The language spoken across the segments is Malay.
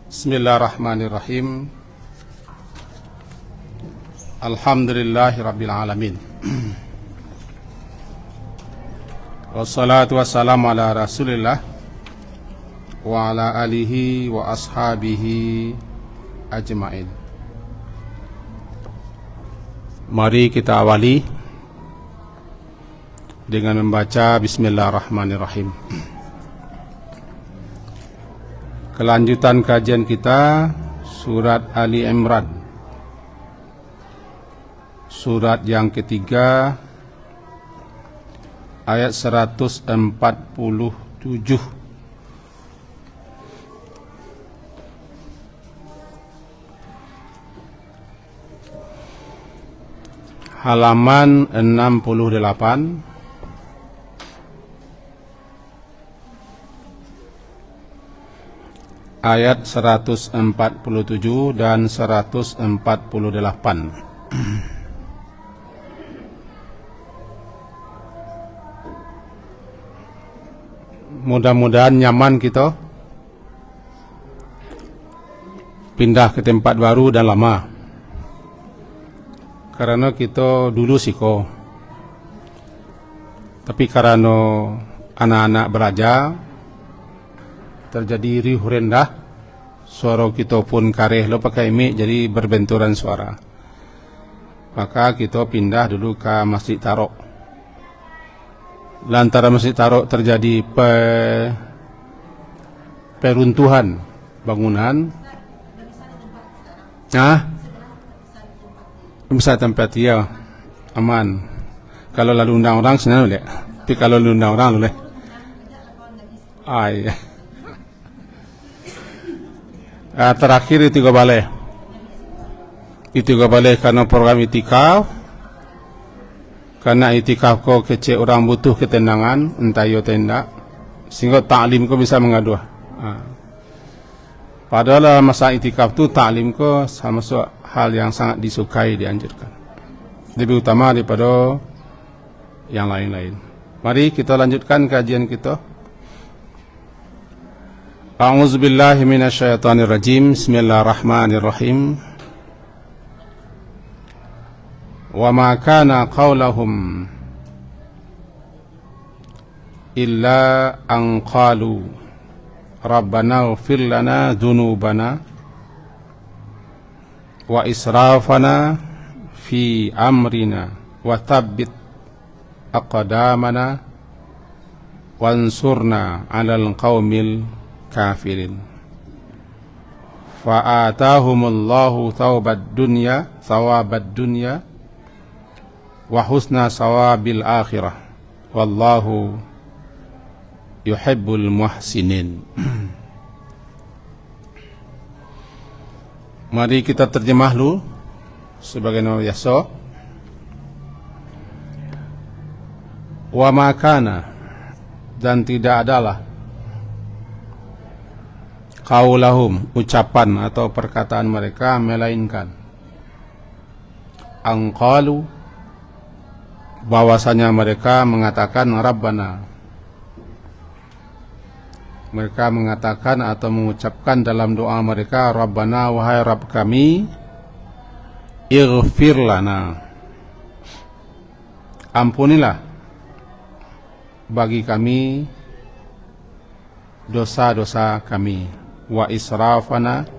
Bismillahirrahmanirrahim. Alhamdulillahirabbil alamin. Wassalatu wassalamu ala Rasulillah wa ala alihi wa ashabihi ajmain. Mari kita awali dengan membaca Bismillahirrahmanirrahim. Kelanjutan kajian kita surat Ali Imran, surat yang ketiga, ayat 147. Halaman 68. Ayat 147 dan 148. Mudah-mudahan nyaman kita pindah ke tempat baru dan lama, karena kita dulu siko, tapi karena anak-anak belajar terjadi riuh rendah, suara kita pun kareh lo pakai mic, jadi berbenturan suara. Maka kita pindah dulu ke Masjid Tarok. Lantaran Masjid Tarok terjadi peruntuhan bangunan. Bisa tempat ya aman. Kalau lalu undang orang senang boleh, tapi kalau lalu undang orang boleh. Iya. Terakhir itu gak boleh karena program itikaf, karena itikaf kau kecil orang butuh ketenangan, entah yo tenda, sehingga taklim kau bisa mengadu. Padahal masa itikaf tu taklim kau sama hal yang sangat disukai, dianjurkan, lebih utama daripada yang lain-lain. Mari kita lanjutkan kajian kita. A'udzubillahi minasyaitonirrajim. Bismillahirrahmanirrahim. Wa ma kana qaulahum illa an qalu rabbana ighfir lana dzunubana wa israfana fi amrina wa tsabbit aqdamana wansurna 'alal qaumil kafirin. Fa'atahumullahu thawabad dunya wa husna sawabil akhirah wallahu yuhibbul muhsinin. Mari kita terjemah dulu sebagaimana biasa. Wa makana, dan tidak adalah, qaulahum, ucapan atau perkataan mereka, melainkan angqalu, bahwasanya mereka mengatakan Rabbana, mereka mengatakan atau mengucapkan dalam doa mereka, Rabbana, wahai Rabb kami, ighfir lana, ampunilah bagi kami dosa-dosa kami, wa israfana,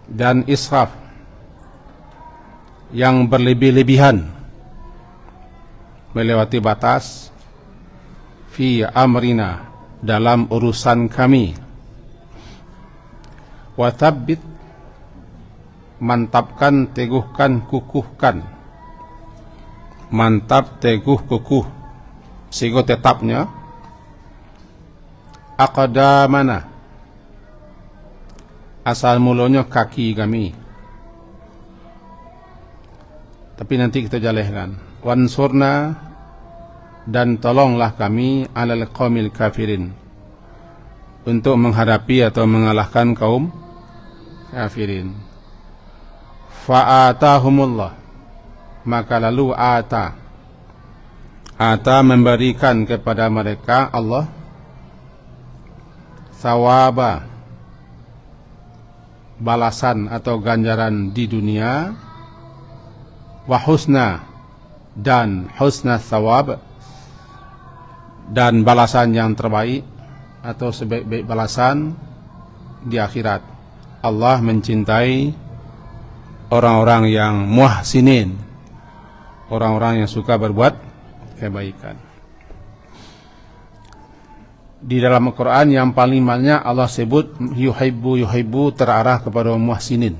dan israf yang berlebih-lebihan, melewati batas, fi amrina, dalam urusan kami, wa tsabbit, mantapkan, teguhkan, kukuhkan, mantap, teguh, kukuh, sehingga tetapnya, aqdamana, asal mulanya kaki kami, tapi nanti kita jalehkan, wansurna, dan tolonglah kami, alal qaumil kafirin, untuk menghadapi atau mengalahkan kaum kafirin. Fa'atahumullah, maka lalu ata memberikan kepada mereka Allah sawaba, balasan atau ganjaran di dunia, wa husna, dan husna thawab, dan balasan yang terbaik atau sebaik-baik balasan di akhirat. Allah mencintai orang-orang yang muhsinin, orang-orang yang suka berbuat kebaikan. Di dalam Al-Quran yang paling banyak Allah sebut yuhibbu terarah kepada muhsinin.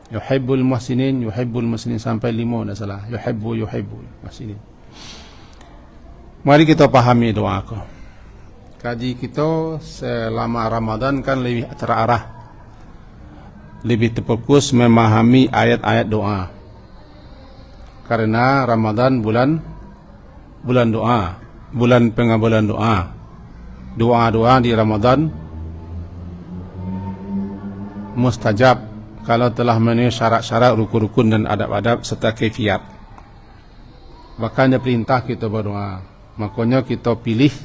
Yuhibbul muhsinin sampai 5 tidak salah. Yuhibbu muhsinin. Mari kita pahami doa aku. Kaji kita selama Ramadan kan lebih terarah, lebih terfokus memahami ayat-ayat doa. Karena Ramadan bulan doa, bulan pengabulan doa. Doa-doa di Ramadan mustajab kalau telah memenuhi syarat-syarat, rukun-rukun dan adab-adab serta kaifiat. Bahkan perintah kita berdoa. Makanya kita pilih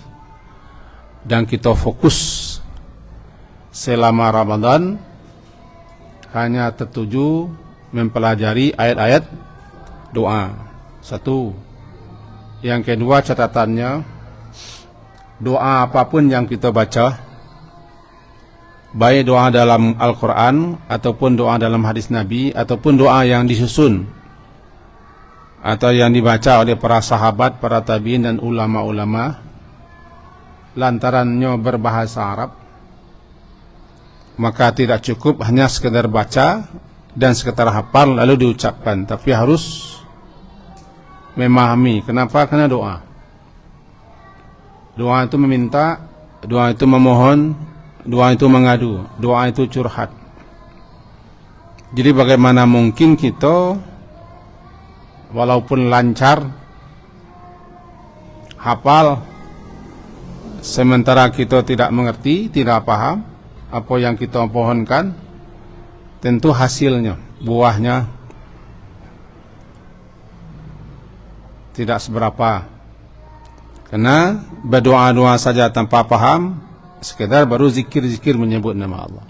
dan kita fokus selama Ramadan hanya tertuju mempelajari ayat-ayat doa. Satu. Yang kedua, catatannya, doa apapun yang kita baca, baik doa dalam Al-Quran ataupun doa dalam hadis Nabi ataupun doa yang disusun atau yang dibaca oleh para sahabat, para tabi'in dan ulama-ulama, lantarannya berbahasa Arab, maka tidak cukup hanya sekedar baca dan sekedar hafal lalu diucapkan, tapi harus memahami. Kenapa? Karena doa itu meminta, doa itu memohon, doa itu mengadu, doa itu curhat. Jadi bagaimana mungkin kita walaupun lancar hafal, sementara kita tidak mengerti, tidak paham apa yang kita pohonkan, tentu hasilnya, buahnya tidak seberapa. Karena berdoa-doa saja tanpa paham, sekedar baru zikir-zikir menyebut nama Allah.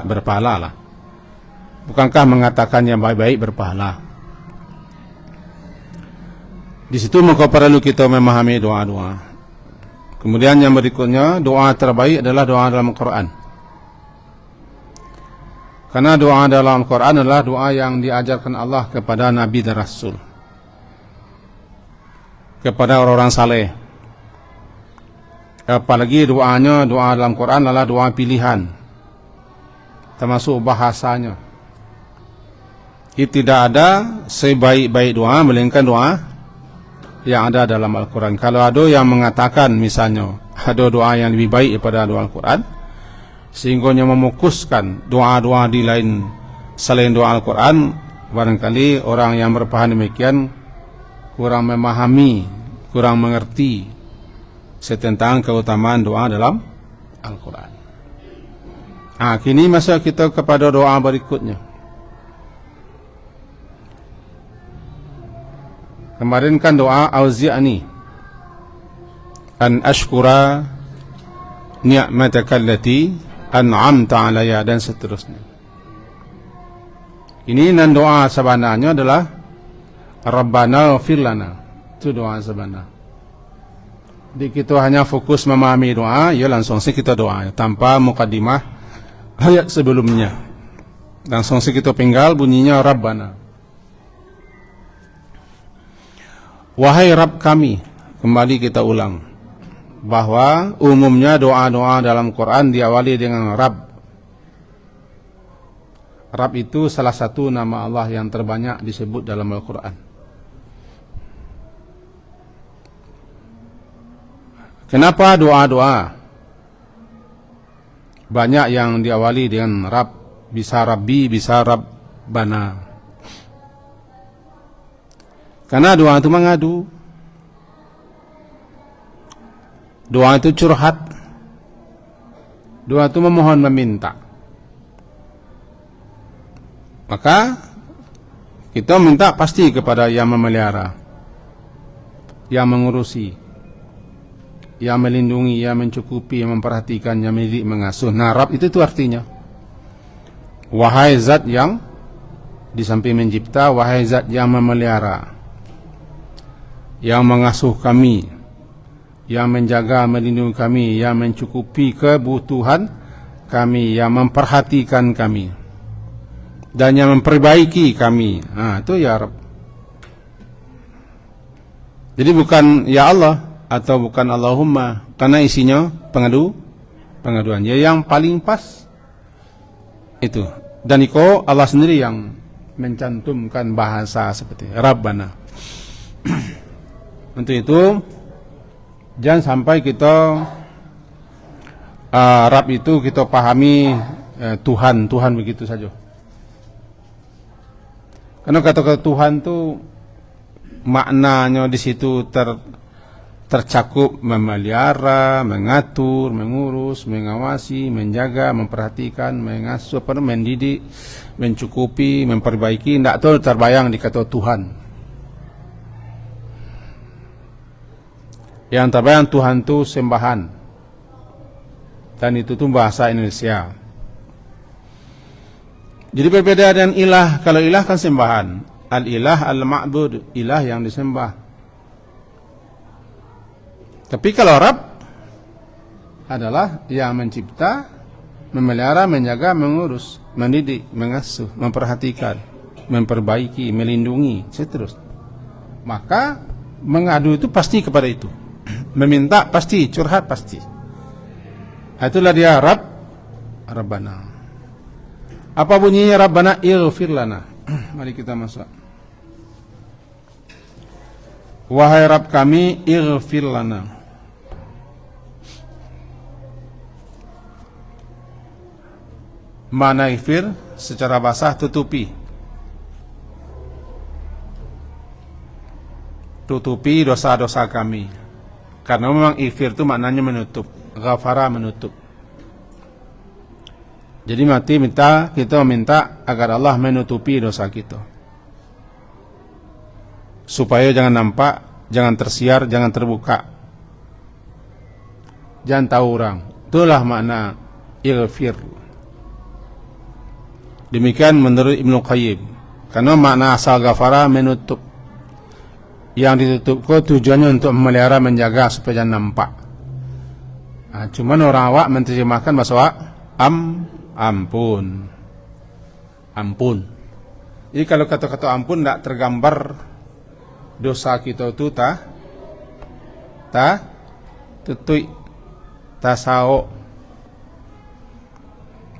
Berpahala lah. Bukankah mengatakan yang baik-baik berpahala? Di situ maka perlu kita memahami doa-doa. Kemudian yang berikutnya, doa terbaik adalah doa dalam Al-Quran. Karena doa dalam Al-Quran adalah doa yang diajarkan Allah kepada Nabi dan Rasul, kepada orang-orang saleh. Apalagi doanya, doa dalam Quran adalah doa pilihan, termasuk bahasanya. Tidak ada sebaik-baik doa melainkan doa yang ada dalam Al-Quran. Kalau ada yang mengatakan misalnya ada doa yang lebih baik daripada doa Al-Quran, sehingga memukuskan doa-doa di lain selain doa Al-Quran, barangkali orang yang berpaham demikian kurang memahami, kurang mengerti tentang keutamaan doa dalam Al-Quran. Kini masuk kita kepada doa berikutnya. Kemarin kan doa auzi'ani an ashkura ni'mataka allati an'amta alayya dan seterusnya. Ini dan doa sebenarnya adalah Rabbana ighfir lana. Itu doa sebenar. Jadi kita hanya fokus memahami doa, ya langsung saja kita doa tanpa mukadimah ayat sebelumnya. Langsung saja kita penggal bunyinya Rabbana. Wahai Rabb kami, kembali kita ulang bahwa umumnya doa-doa dalam Quran diawali dengan Rabb. Rabb itu salah satu nama Allah yang terbanyak disebut dalam Al-Quran. Kenapa doa-doa banyak yang diawali dengan Rabb? Bisa Rabbi, bisa Rabbana. Karena doa itu mengadu, doa itu curhat, doa itu memohon, meminta. Maka kita minta pasti kepada yang memelihara, yang mengurusi, yang melindungi, yang mencukupi, yang memperhatikan, yang mendidik, mengasuh. Nah, Rabb itu artinya. Wahai zat yang di samping mencipta, wahai zat yang memelihara, yang mengasuh kami, yang menjaga, melindungi kami, yang mencukupi kebutuhan kami, yang memperhatikan kami, dan yang memperbaiki kami. Itu ya Rabb. Jadi bukan ya Allah atau bukan Allahumma, karena isinya pengaduan. Ya yang paling pas itu. Dan itu Allah sendiri yang mencantumkan bahasa seperti Rabbana. Untuk itu jangan sampai kita Rabb itu kita pahami Tuhan begitu saja. Karena kata-kata Tuhan itu maknanya di situ tercakup memelihara, mengatur, mengurus, mengawasi, menjaga, memperhatikan, mengasuh, mendidik, mencukupi, memperbaiki. Tidak tahu terbayang di kata Tuhan. Yang terbayang Tuhan itu sembahan, dan itu tuh bahasa Indonesia. Jadi berbeda dengan ilah. Kalau ilah kan sembahan, al-ilah al-ma'bud, ilah yang disembah. Tapi kalau Rabb adalah yang mencipta, memelihara, menjaga, mengurus, mendidik, mengasuh, memperhatikan, memperbaiki, melindungi, seterusnya. Maka mengadu itu pasti kepada itu. Meminta pasti, curhat pasti. Itulah dia Rabbana. Apa bunyinya Rabbana? Ighfir lana. Mari kita masuk. Wahai Rabb kami, ighfir lana. Mana ighfir? Secara basah tutupi. Tutupi dosa-dosa kami. Karena memang ighfir itu maknanya menutup. Ghafara menutup. Jadi kita minta agar Allah menutupi dosa kita, supaya jangan nampak, jangan tersiar, jangan terbuka, jangan tahu orang. Itulah makna ighfir. Demikian menurut Ibnu Qayyim. Karena makna asal ghafara menutup. Yang ditutup tujuannya untuk memelihara, menjaga supaya jangan nampak. Cuman orang awak menerjemahkan bahasa ampun. Jadi kalau kata-kata ampun tidak tergambar dosa kita itu tutui, tasao.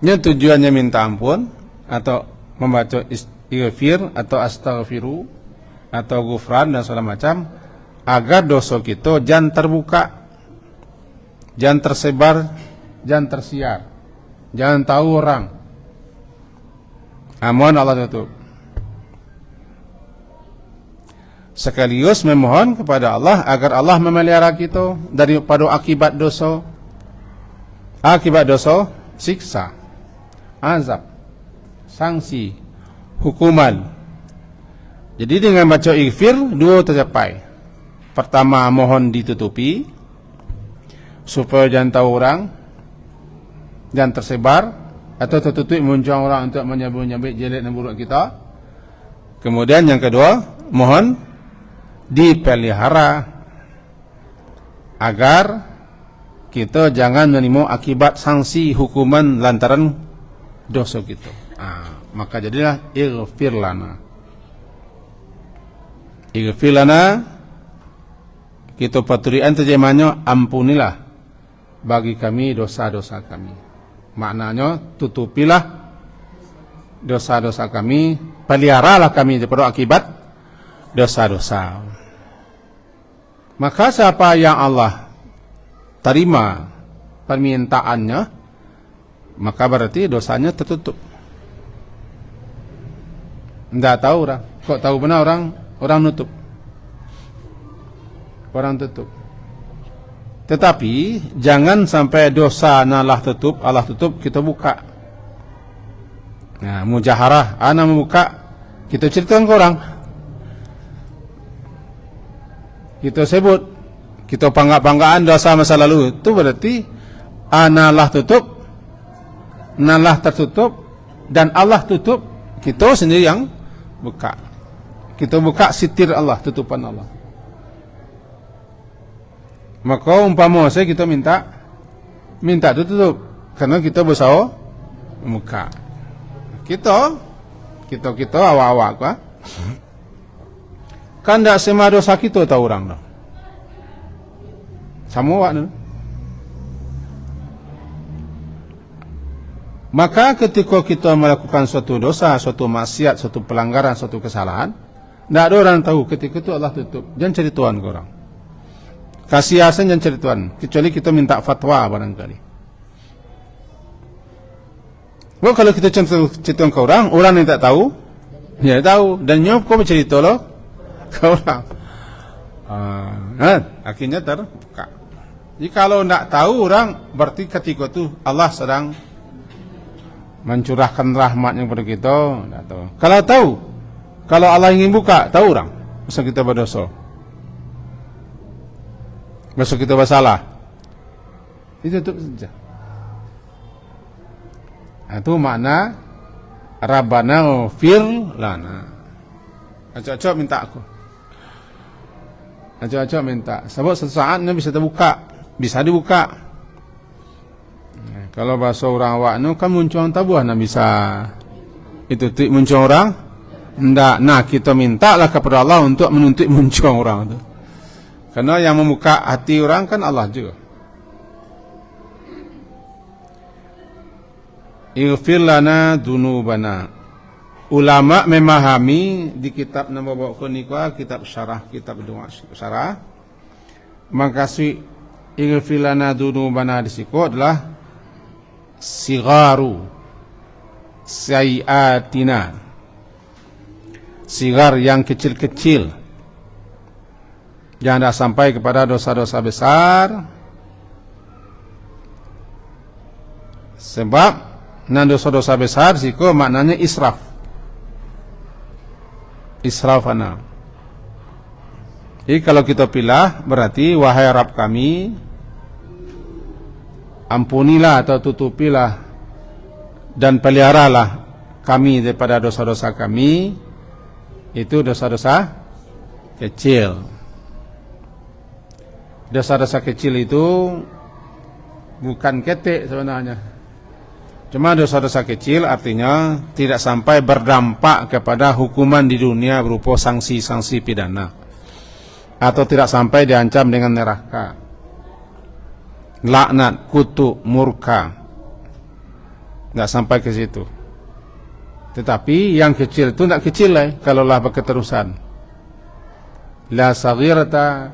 Ini tujuannya minta ampun atau membaca istighfar atau astaghfiru atau gufran dan segala macam, agar dosa kita jangan terbuka, jangan tersebar, jangan tersiar, jangan tahu orang. Mohon Allah tutup. Sekaligus memohon kepada Allah agar Allah memelihara kita daripada akibat dosa. Akibat dosa, siksa, azab, sanksi, hukuman. Jadi dengan baca ighfir dua tercapai. Pertama, mohon ditutupi supaya jangan tahu orang, jangan tersebar atau tertutup muncul orang untuk menyabit jelek dan buruk kita. Kemudian yang kedua, mohon dipelihara agar kita jangan menerima akibat sanksi hukuman lantaran dosa kita. Maka jadilah ighfir lana. Ighfir lana, kita paturian terjemahnya ampunilah bagi kami dosa-dosa kami. Maknanya tutupilah dosa-dosa kami, peliharalah kami daripada akibat dosa-dosa. Maka siapa yang Allah terima permintaannya, maka berarti dosanya tertutup. Tidak tahu orang, kok tahu benar orang nutup, orang tutup. Tetapi jangan sampai dosa Allah tutup kita buka. Nah, mujaharah, ana membuka, kita ceritakan ke orang, kita sebut, kita bangga-banggaan dosa masa lalu. Itu berarti analah tutup, nalah tertutup, dan Allah tutup, kita sendiri yang buka. Kita buka sitir Allah, tutupan Allah. Maka umpama saya kita minta tutup, karena kita bersau muka. Kita awak-awak kan tak semua dosa kita tahu orang dah. Sama awak tu. Maka ketika kita melakukan suatu dosa, suatu maksiat, suatu pelanggaran, suatu kesalahan, tak ada orang tahu, ketika itu Allah tutup. Jangan cari Tuhan ke orang. Kasih asan jangan cari Tuhan, kecuali kita minta fatwa barangkali. Kalau kita cerita ke orang yang tak tahu, dia tahu, dan nyop kau bercerita loh ke orang. Akhirnya terbuka. Jadi kalau tak tahu orang, berarti ketika itu Allah sedang mencurahkan rahmatnya kepada kita. Tak tahu. Kalau tahu, kalau Allah ingin buka, tahu orang, masa kita berdosa, masa kita bersalah, itu tutup saja. Itu makna Rabbana ghfir lana. Acak-acak minta aku. Acak-acak minta. Sebab sesaatnya bisa terbuka, bisa dibuka. Kalau bahasa orang awak ni kan muncul tabuh nak bisa. Itu tik muncul orang. Ndak. Nah, kita mintalah kepada Allah untuk menuntut muncul orang tu. Karena yang membuka hati orang kan Allah juga. Ighfir lana dzunubana. Ulama memahami di kitab nama bawa kunikwa, kitab syarah, kitab doa syarah. Makasih ighfir lana dzunubana di situ adalah sigaru sayiatina. Sigar yang kecil-kecil. Jangan sampai kepada dosa-dosa besar. Sebab nan dosa-dosa besar siku maknanya israf. Israfana. Jadi kalau kita pilih berarti wahai Rabb kami, ampunilah atau tutupilah dan peliharalah kami daripada dosa-dosa kami. Itu dosa-dosa kecil. Dosa-dosa kecil itu bukan ketek sebenarnya. Cuma dosa-dosa kecil artinya tidak sampai berdampak kepada hukuman di dunia berupa sanksi-sanksi pidana, atau tidak sampai diancam dengan neraka, laknat, kutuk, murka. Tidak sampai ke situ. Tetapi yang kecil itu tidak kecil kalaulah berketerusan. La saghirata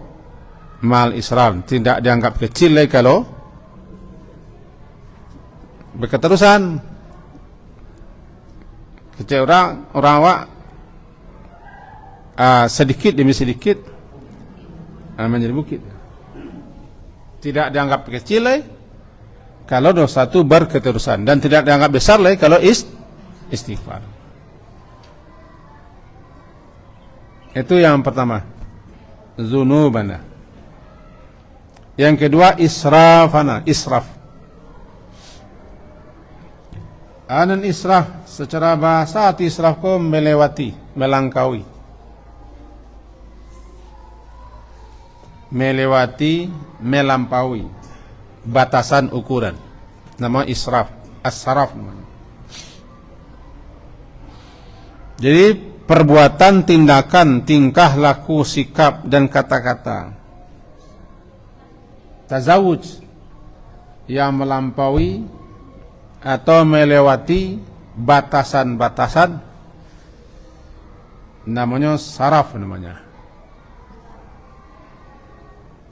mal israr, tidak dianggap kecil kalau berketerusan. Kecil orang awak sedikit demi sedikit menjadi bukit. Tidak dianggap kecil kalau dosa itu berketerusan, dan tidak dianggap besar kalau istighfar. Itu yang pertama, dzunubana. Yang kedua israfana, israf. Anan israf secara bahasa israf ko melewati, melangkaui. Melewati, melampaui batasan ukuran. Nama israf, as-saraf namanya. Jadi perbuatan, tindakan, tingkah laku, sikap dan kata-kata tazawuj yang melampaui atau melewati batasan-batasan namanya saraf namanya.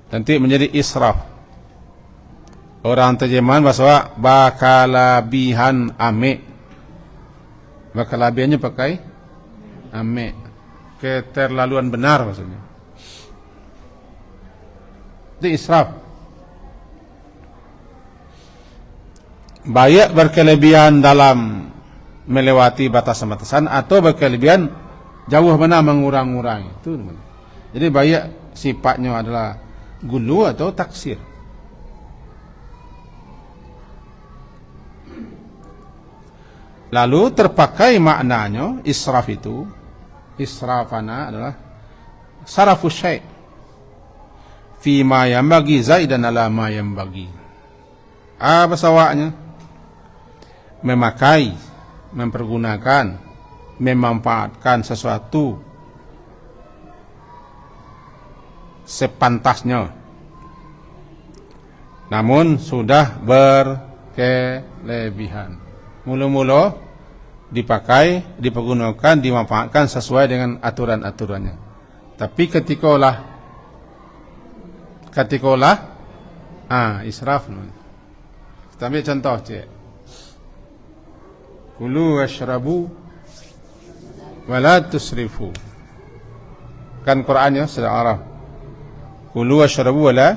Nanti menjadi israf. Orang terjemahan bahasa bakalabihan ame. Bakalabihannya pakai ame. Keterlaluan benar maksudnya. Itu israf. Baik berkelebihan dalam melewati batasan-batasan atau berkelebihan jauh benar mengurang-urang itu. Jadi baik sifatnya adalah gulu atau taksir. Lalu terpakai maknanya israf itu, israfana adalah sarafus syai' fi ma yanbaghi zaidan ala ma yanbaghi. Apa sawaknya? Memakai, mempergunakan, memanfaatkan sesuatu sepantasnya, namun sudah berkelebihan. Mula-mula dipakai, dipergunakan, dimanfaatkan sesuai dengan aturan-aturannya. Tapi ketika olah israf. Kita ambil contoh, cik. Kulu washrabu wala tusrifu. Kan Qur'annya surah Al-Araf. Kulu washrabu wala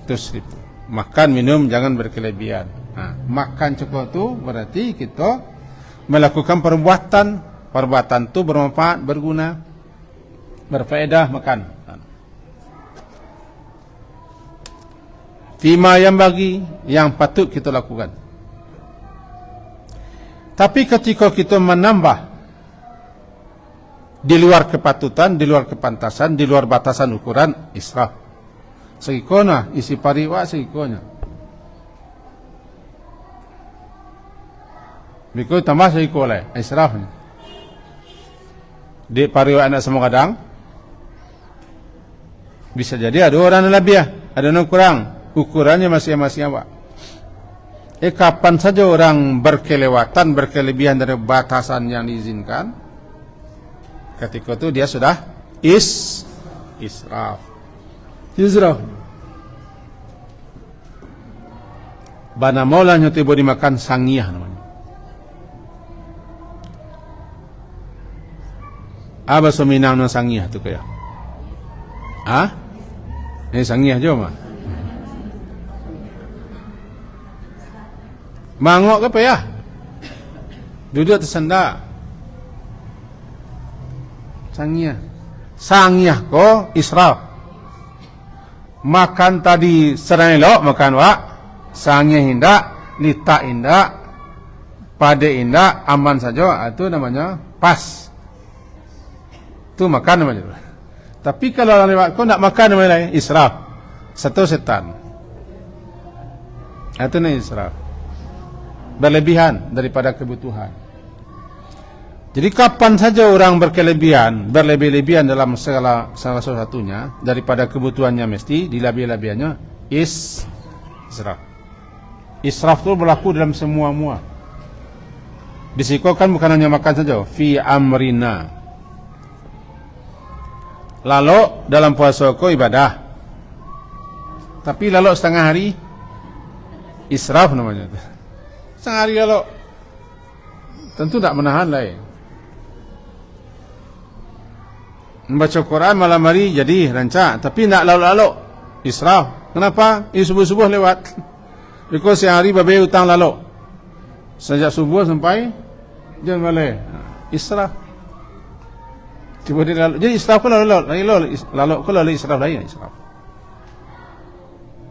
tusrifu. Makan, minum, jangan berkelebihan. Makan cukup tu berarti kita melakukan perbuatan tu bermanfaat, berguna, berfaedah, makan. Fima yang bagi, yang patut kita lakukan. Tapi ketika kita menambah di luar kepatutan, di luar kepantasan, di luar batasan ukuran, israf. Segikona isi pariwa segikona. Biko tambah segikole, israf. Di pariwa anak semua kadang bisa jadi ada orang yang lebih, ada yang kurang. Ukurannya masing-masing apa? Kapan saja orang berkelewatan, berkelebihan dari batasan yang diizinkan, ketika itu dia sudah israf. Israf. Bana maulah nyotibo dimakan sangiyah namanya. Apa suminang no sangiyah tu kaya? Ini sangiyah je mah. Mangok ke apa ya? Duduk tersenda. Sangiyah ko israf. Makan tadi serang elok, makan wak. Sangiyah indak, litak indak, pada indak, aman saja. Itu namanya pas. Itu makan namanya. Tapi kalau orang lewat ko nak makan namanya israf. Satu setan. Itu namanya israf. Berlebihan daripada kebutuhan. Jadi kapan saja orang berkelebihan, berlebih-lebihan dalam segala sesuatunya daripada kebutuhannya, mesti dilebih-lebihannya israf. Israf itu berlaku dalam semua mua. Disiko kan bukan hanya makan saja, fi amrina. Lalu dalam puasa ko ibadah. Tapi lalu setengah hari israf namanya. Sehari lalu tentu tak menahan lain. Membaca Quran malam hari jadi rancak, tapi nak lalu-lalu israf. Kenapa? Subuh-subuh lewat. Because sehari babe utang lalu. Sejak subuh sampai jam malam. Israf. Cuba dia lalu. Jadi israf ko lalu ko lalu israf lain israf.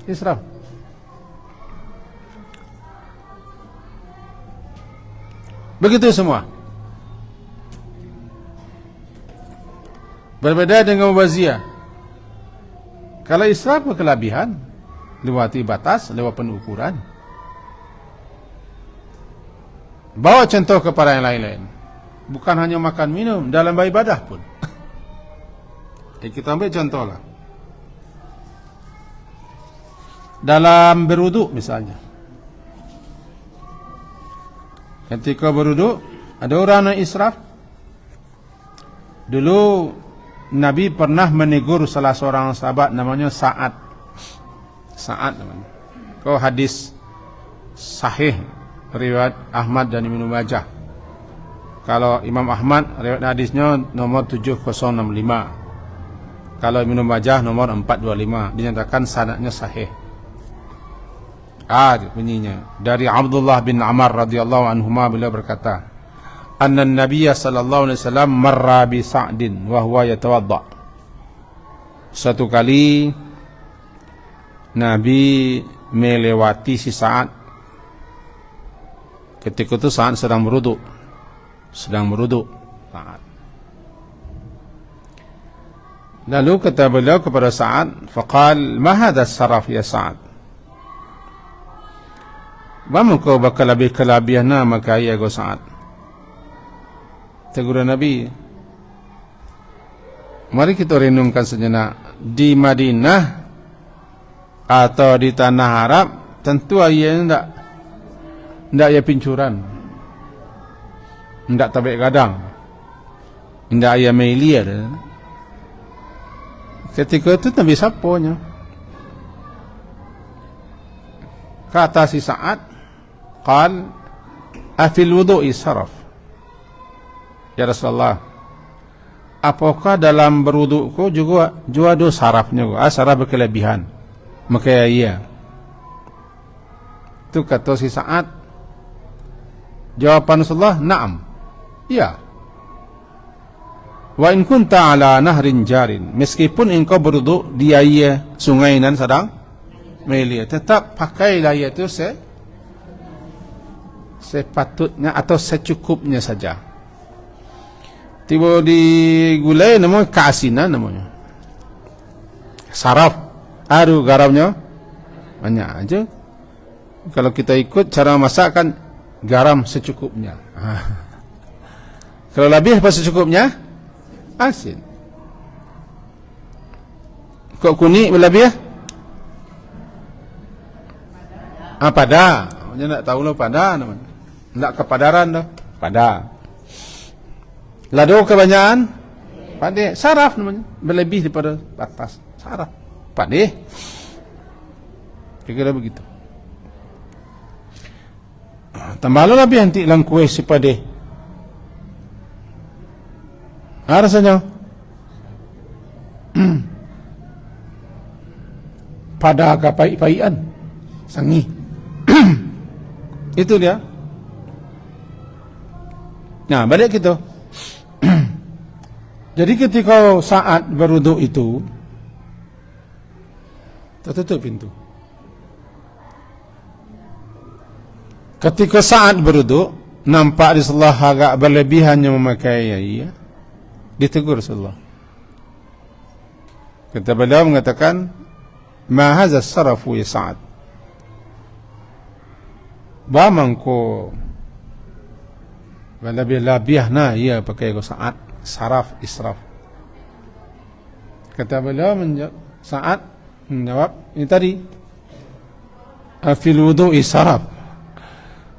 Israf. Begitu semua. Berbeda dengan mubaziyah. Kalau israf berkelebihan, lewati batas, lewat ukuran. Bawa contoh kepada yang lain-lain. Bukan hanya makan minum, dalam beribadah pun. Kita ambil contoh lah. Dalam berwuduk misalnya. Ketika berwuduk, ada orang yang israf. Dulu Nabi pernah menegur salah seorang sahabat namanya Sa'ad. Sa'ad namanya. Kau hadis sahih riwayat Ahmad dan Ibnu Majah. Kalau Imam Ahmad riwayat hadisnya nomor 7065. Kalau Ibnu Majah nomor 425, dinyatakan sanadnya sahih. Bunyinya dari Abdullah bin Amr radhiyallahu anhuma, beliau berkata, anna Nabiya sallallahu alaihi wasallam marra bi Sa'din wa huwa yatawadda. Satu kali Nabi melewati si Sa'ad Ketika itu Sa'ad sedang berwudu. Sa'ad. Lalu kata beliau kepada Sa'ad, faqal, ma hadha saraf ya Sa'ad? Bagaimana kau bakal lebih kelebihan maka ya go Sa'ad? Tegur Nabi, mari kita renungkan sejenak. Di Madinah atau di tanah Arab, tentu ayah tidak ayah pincuran, tidak tabik gadang, tidak ayah melia. Ketika itu Nabi saponya kata si Sa'ad, qal afil wudu'i saraf ya Rasulullah, apakah dalam berwudukku juga ada sarafnya? Saraf berkelebihan. Maka iya. Itu kata si Sa'ad. Jawaban Rasulullah, na'am. Ya. Wa in kunta ala nahrin jarin, meskipun engkau berwuduk di air sungai dan sedang mengalir, tetap pakailah itu sepatutnya atau secukupnya saja. Tiba di gulai namanya keasinan namanya. Saraf, aduh garamnya banyak aja. Kalau kita ikut cara masak kan garam secukupnya. Kalau lebih apa secukupnya? Asin. Kok kuning berlebih? Pada. Dia nak tahu lah pada namanya. Tak kepadaran dah. Pada. Lado kebanyakan pada. Saraf namanya. Berlebih daripada batas. Saraf. Pada. Kira-kira begitu. Tambah lebih nanti lang kuih si pada. Rasanya pada kapai-paian sangi. Itu dia. Nah, balik gitu. Jadi ketika Sa'ad berwuduk itu, tertutup pintu. Ketika Sa'ad berwuduk, nampak Rasulullah agak berlebihannya memakai iya. Ditegur Rasulullah. Kata beliau mengatakan, ma hadha sarafu ya Sa'ad? Bamangko lebih na ia pakai ko Sa'ad, saraf, israf. Kata beliau Sa'ad menjawab ini tadi, afil wudu'i saraf.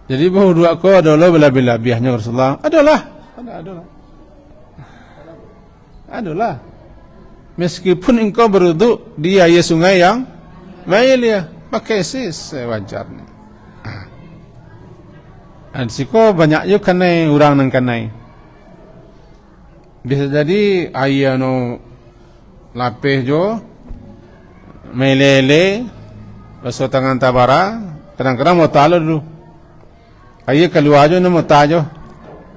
Jadi berwudu aku adalah lebih-lebihnya Rasulullah. Adalah. Meskipun engkau berwudu di air sungai yang mengalir, pakai sewajarnya. Siko banyak juga kanai orang nang kanai. Bisa jadi air no lapih jo, melele, basuh tangan tabara, kadang-kadang mau talo dulu. Air keluar jo, mau tajo,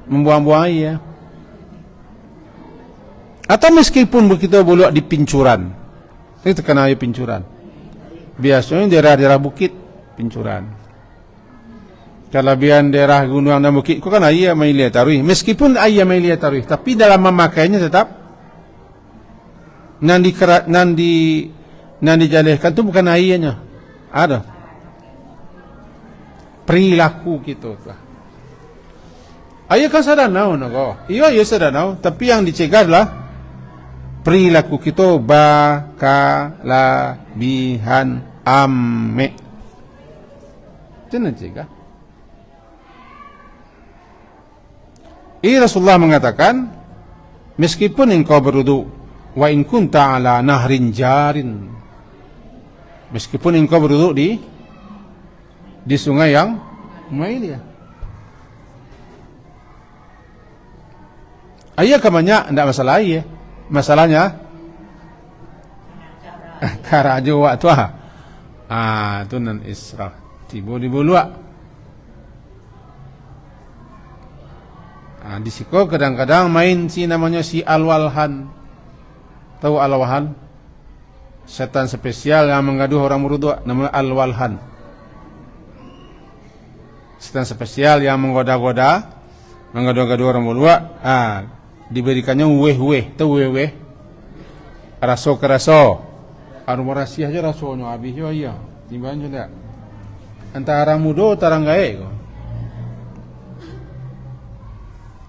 membuang-buang air. Atau meskipun begitu bolak di pincuran, itu kena air pincuran. Biasanya daerah-daerah bukit pincuran. Kelebihan daerah gunung dan bukit, kau kan air mailia taruh. Meskipun air mailia taruh, tapi dalam memakainya tetap nan dijalihkan tu bukan airnya, ada perilaku gitu. Air kan sadar nau nago, iya sadar nau, tapi yang dicegah adalah perilaku kita bakalabihan ame. Jangan cegah. Rasulullah mengatakan, meskipun engkau berwudu, wa in kunta ala nahrin jarin, meskipun engkau berwudu di sungai yang mengalir. Air kebanyak tidak masalah air. Masalahnya karajo waktu itu nan israf tibo di buluak. Di siko kadang-kadang main namanya si alwalhan. Tahu alwalhan? Setan spesial yang mengaduh orang berwudu, namanya alwalhan. setan spesial yang menggoda-goda orang berdua, diberikannya weh-weh, tu weh-weh, raso-keraso, aroma rahasia aja rasonya habis ya, timbang juga. Antara mudo, tarang gae.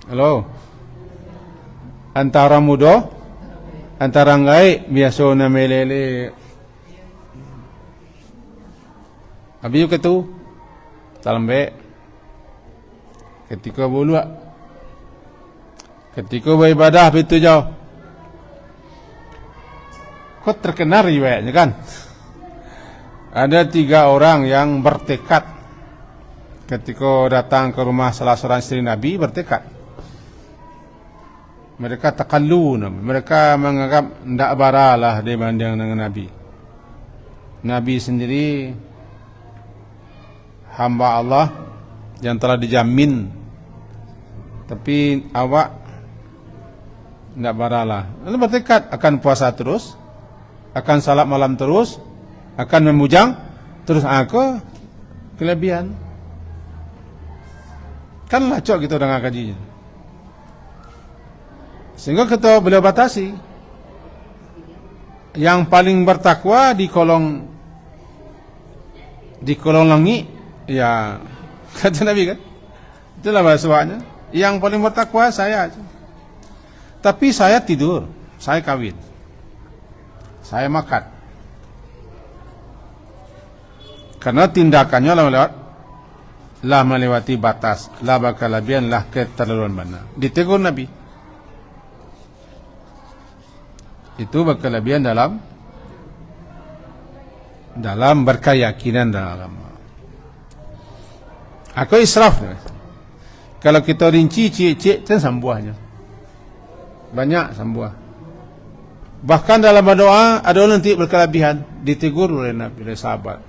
Halo, antara mudo, antara gae, biasa na melele. Habis juga tu, talambe. Ketika buluak, ketika beribadah itu jauh, kok terkenal riwayatnya kan? Ada 3 orang yang bertekad ketika datang ke rumah salah seorang istri Nabi, bertekad. Mereka takallun, mereka menganggap tidak baralah dibanding dengan Nabi. Nabi sendiri hamba Allah yang telah dijamin, tapi awak tidak baralah. Lalu bertekad akan puasa terus, akan salat malam terus, akan memujang terus. Aku kelebihan kan lacok gitu dengan kajinya, sehingga kita boleh batasi. Yang paling bertakwa di kolong langit, ya kata Nabi kan, itulah bahasanya. Yang paling bertakwa saya, tapi saya tidur, saya kawin, saya makan, karena tindakannya lah melewati batas, lah berkelebihan, lah keterlaluan mana. Ditegur Nabi, itu berkelebihan dalam berkeyakinan dalam agama. Aku israf. Kalau kita rinci cik-cik itu sambuahnya banyak sambuah. Bahkan dalam berdoa ada orang nanti berkelebihan, ditegur oleh Nabi, oleh sahabat.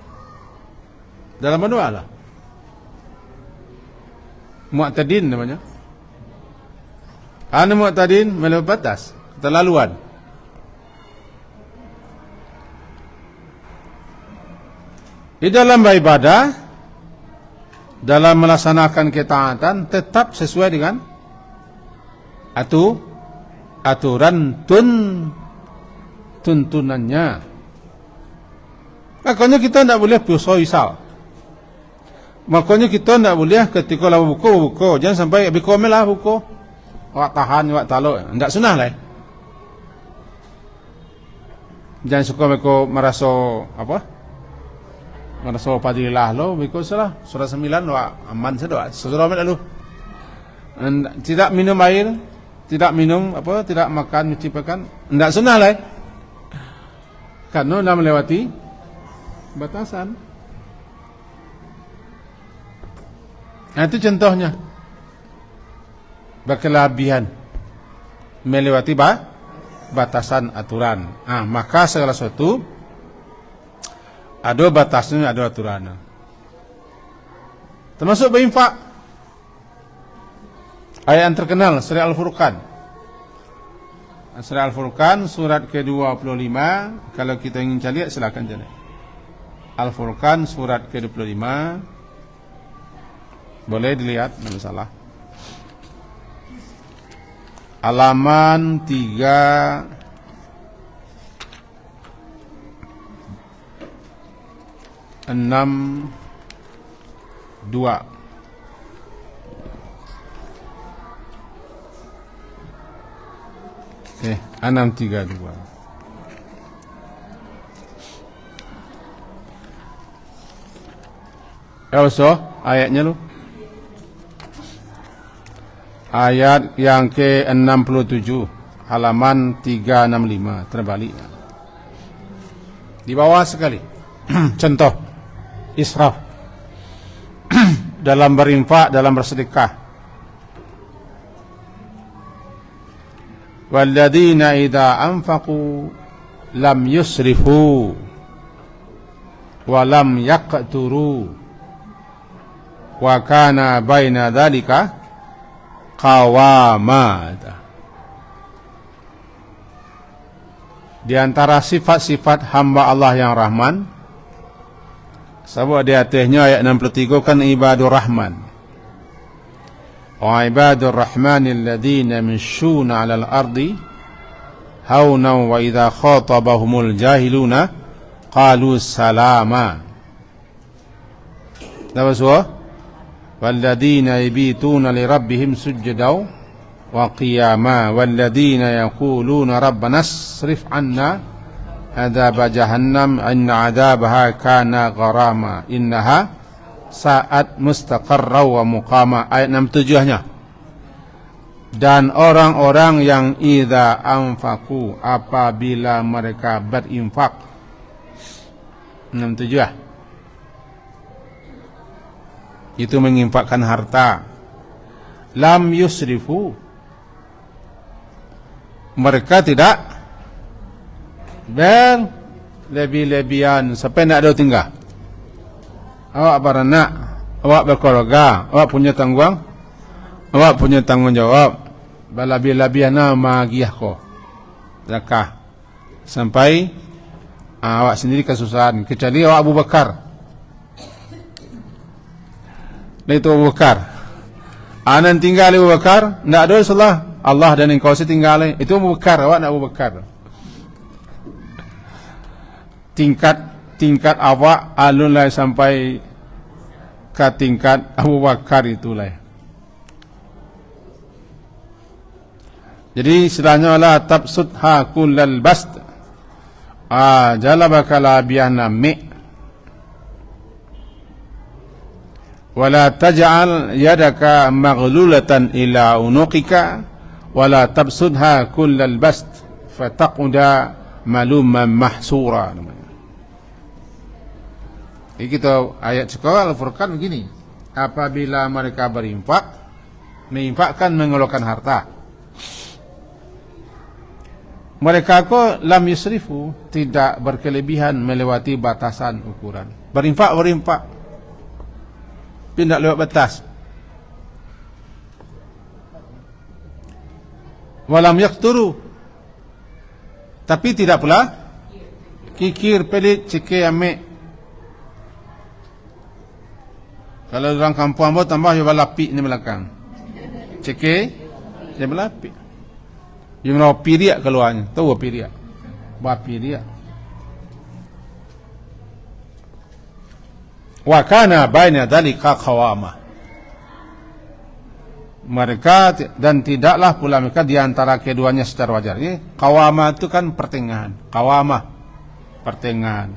Dalam berdoa lah, mu'tadin namanya. Mu'tadin melebihi batas, keterlaluan. Di dalam beribadah, dalam melaksanakan ketaatan, tetap sesuai dengan aturan tuntunannya. Makanya kita tidak boleh puasa isal. Makanya kita tidak boleh ketika lah buku. Jangan sampai bikomel lah buku. Awak tahan, awak taluk. Tidak sunnah lah. Jangan suka mereka merasa merasa padilah lo, because lah surah 9 lo aman saja, surah lalu. Tidak minum air, tidak minum tidak makan, menciptakan, tidak sunnah lah. Karena dah melewati batasan. Nah, itu contohnya berkelebihan, melewati batasan aturan. Maka segala sesuatu ada batasnya, ada aturannya. Termasuk berinfak. Ayat yang terkenal Surah Al-Furqan. Surah Al-Furqan surat ke-25. Kalau kita ingin cari, silakan cari. Al-Furqan surat ke-25. Boleh dilihat, tidak masalah. Halaman 3 62. Oke, 632. Ayatnya lu. Ayat yang ke-67, halaman 365, terbalik. Di bawah sekali. Contoh israf dalam berinfak, dalam bersedekah. Walladzina idza anfaqu lam yusrifu wa lam yaqturu wa kana baina dzalika qawama. Di antara sifat-sifat hamba Allah yang Rahman, Sebab di atasnya ayat 63 kan ibadur rahman. Wa ibadur rahmanil ladzina yamshuna 'alal ardi hauna wa idza khatabahumul jahiluna qalu salama. Apa suah? Walladzina yabituna li rabbihim sujjadan wa qiyama walladzina yaquluna rabbana asrif 'anna adzab jahannam inna 'adzabaha kana gharama innaha sa'at mustaqarra wa muqama. Ayat 67-nya. Dan orang-orang yang idza anfaqu, apabila mereka berinfak. 67. Itu menginfakkan harta. Lam yusrifu, mereka tidak berlebih-lebihan sampai nak ada tinggal. Awak beranak, awak berkeluarga, awak punya tanggung, awak punya tanggung jawab. Berlebih-lebihan nama giah ko zakah sampai awak sendiri kesusahan. Kecuali awak Abu Bakar. Itu Abu Bakar. Anan tinggal Abu Bakar, nak ada salah Allah dan engkau setinggal. Itu Abu Bakar, awak nak Abu Bakar. Tingkat awak alun lah sampai ke tingkat Abu Bakar itulah. Jadi istilahnya la tabsudha kullal bast. Jalabaka la biyana mi. Wala taj'al yadaka maghlulatan ila unuqika wala tabsudha kullal bast fataquda maluman mahsura. Jadi kita ayat sekolah Al-Furqan begini. Apabila mereka berinfak, menginfakkan mengeluarkan harta. Mereka ko lam yusrifu, tidak berkelebihan melewati batasan ukuran. Berinfak. Tidak lewat batas. Walam yakturu, tapi tidak pula kikir, pelit, cekik, amik. Kalau orang kampung ambo tambah dia balapik ni belakang. Cekik, dia balapik. Dia mau piriak keluarnya. Tahu piriak? Piriak. Wa kana baina dzalika qawama. Mereka dan tidaklah pula mereka di antara keduanya secara wajar. Qawama itu kan pertengahan. Qawamah, pertengahan.